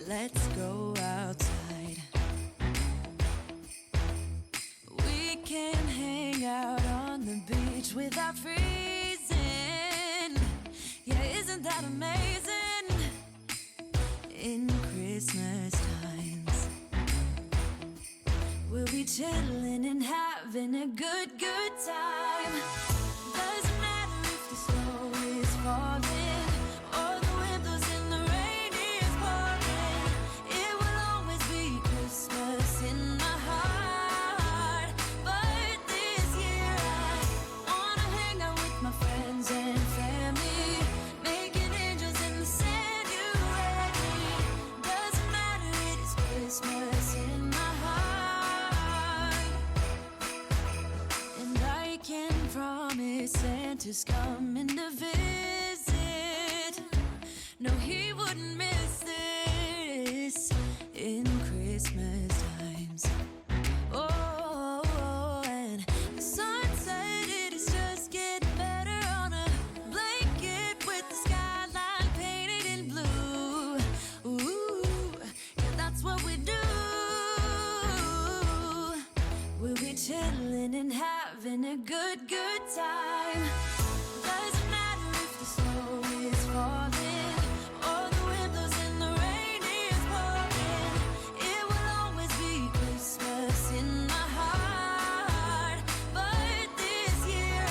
Let's go outside. We can hang out on the beach without freezing. Yeah, isn't that amazing? In Christmas times, we'll be chilling and having a good time. Doesn't matter if the snow is falling or the wind blows and the rain is pouring. It will always be Christmas in my heart. But this year I wanna hang out with my friends and family, making angels in the sand, you and me. Doesn't matter, it is Christmas in my heart. And I can promise Santa's coming to visit. No, he wouldn't miss this in Christmas times. Oh, and the sun said it is just getting better on a blanket with the skyline good, good time. Doesn't matter if the snow is falling or the wind blows and the rain is pouring. It will always be Christmas in my heart. But this year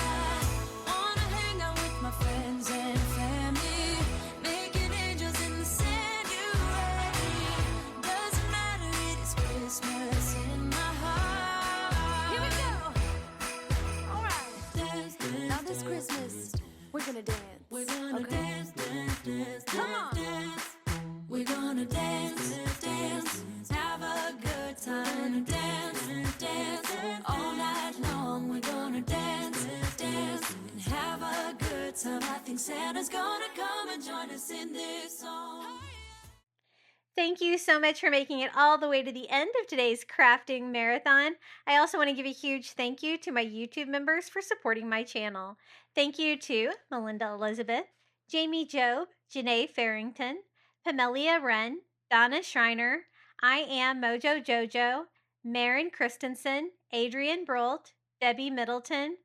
I wanna hang out with my friends and family, making angels in the sanctuary. Doesn't matter, it is Christmas in my heart. Here we go. All right. Dance, dance, now this Christmas, we're gonna dance. We're gonna dance, dance, dance, come on, dance. We're gonna dance, dance, have a good time. Dance, dance, all night long. We're gonna dance, dance, and have a good time. I think Santa's gonna come and join us in this song. Thank you so much for making it all the way to the end of today's crafting marathon. I also want to give a huge thank you to my YouTube members for supporting my channel. Thank you to Melinda Elizabeth, Jamie Job, Janae Farrington, Pamelia Wren, Donna Schreiner, I Am Mojo Jojo, Marin Christensen, Adrian Brolt, Debbie Middleton,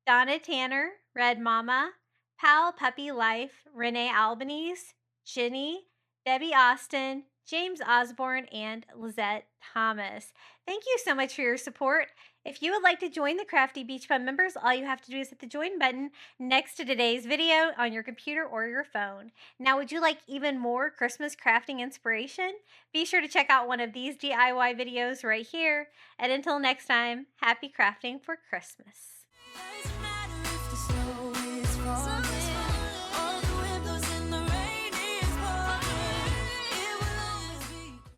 Donna Tanner, Red Mama, Pal Puppy Life, Renee Albanese, Jenny, Debbie Austin, James Osborne, and Lizette Thomas. Thank you so much for your support. If you would like to join the Crafty Beach Bum members, all you have to do is hit the join button next to today's video on your computer or your phone. Now, would you like even more Christmas crafting inspiration? Be sure to check out one of these DIY videos right here. And until next time, happy crafting for Christmas. Doesn't matter if the snow is falling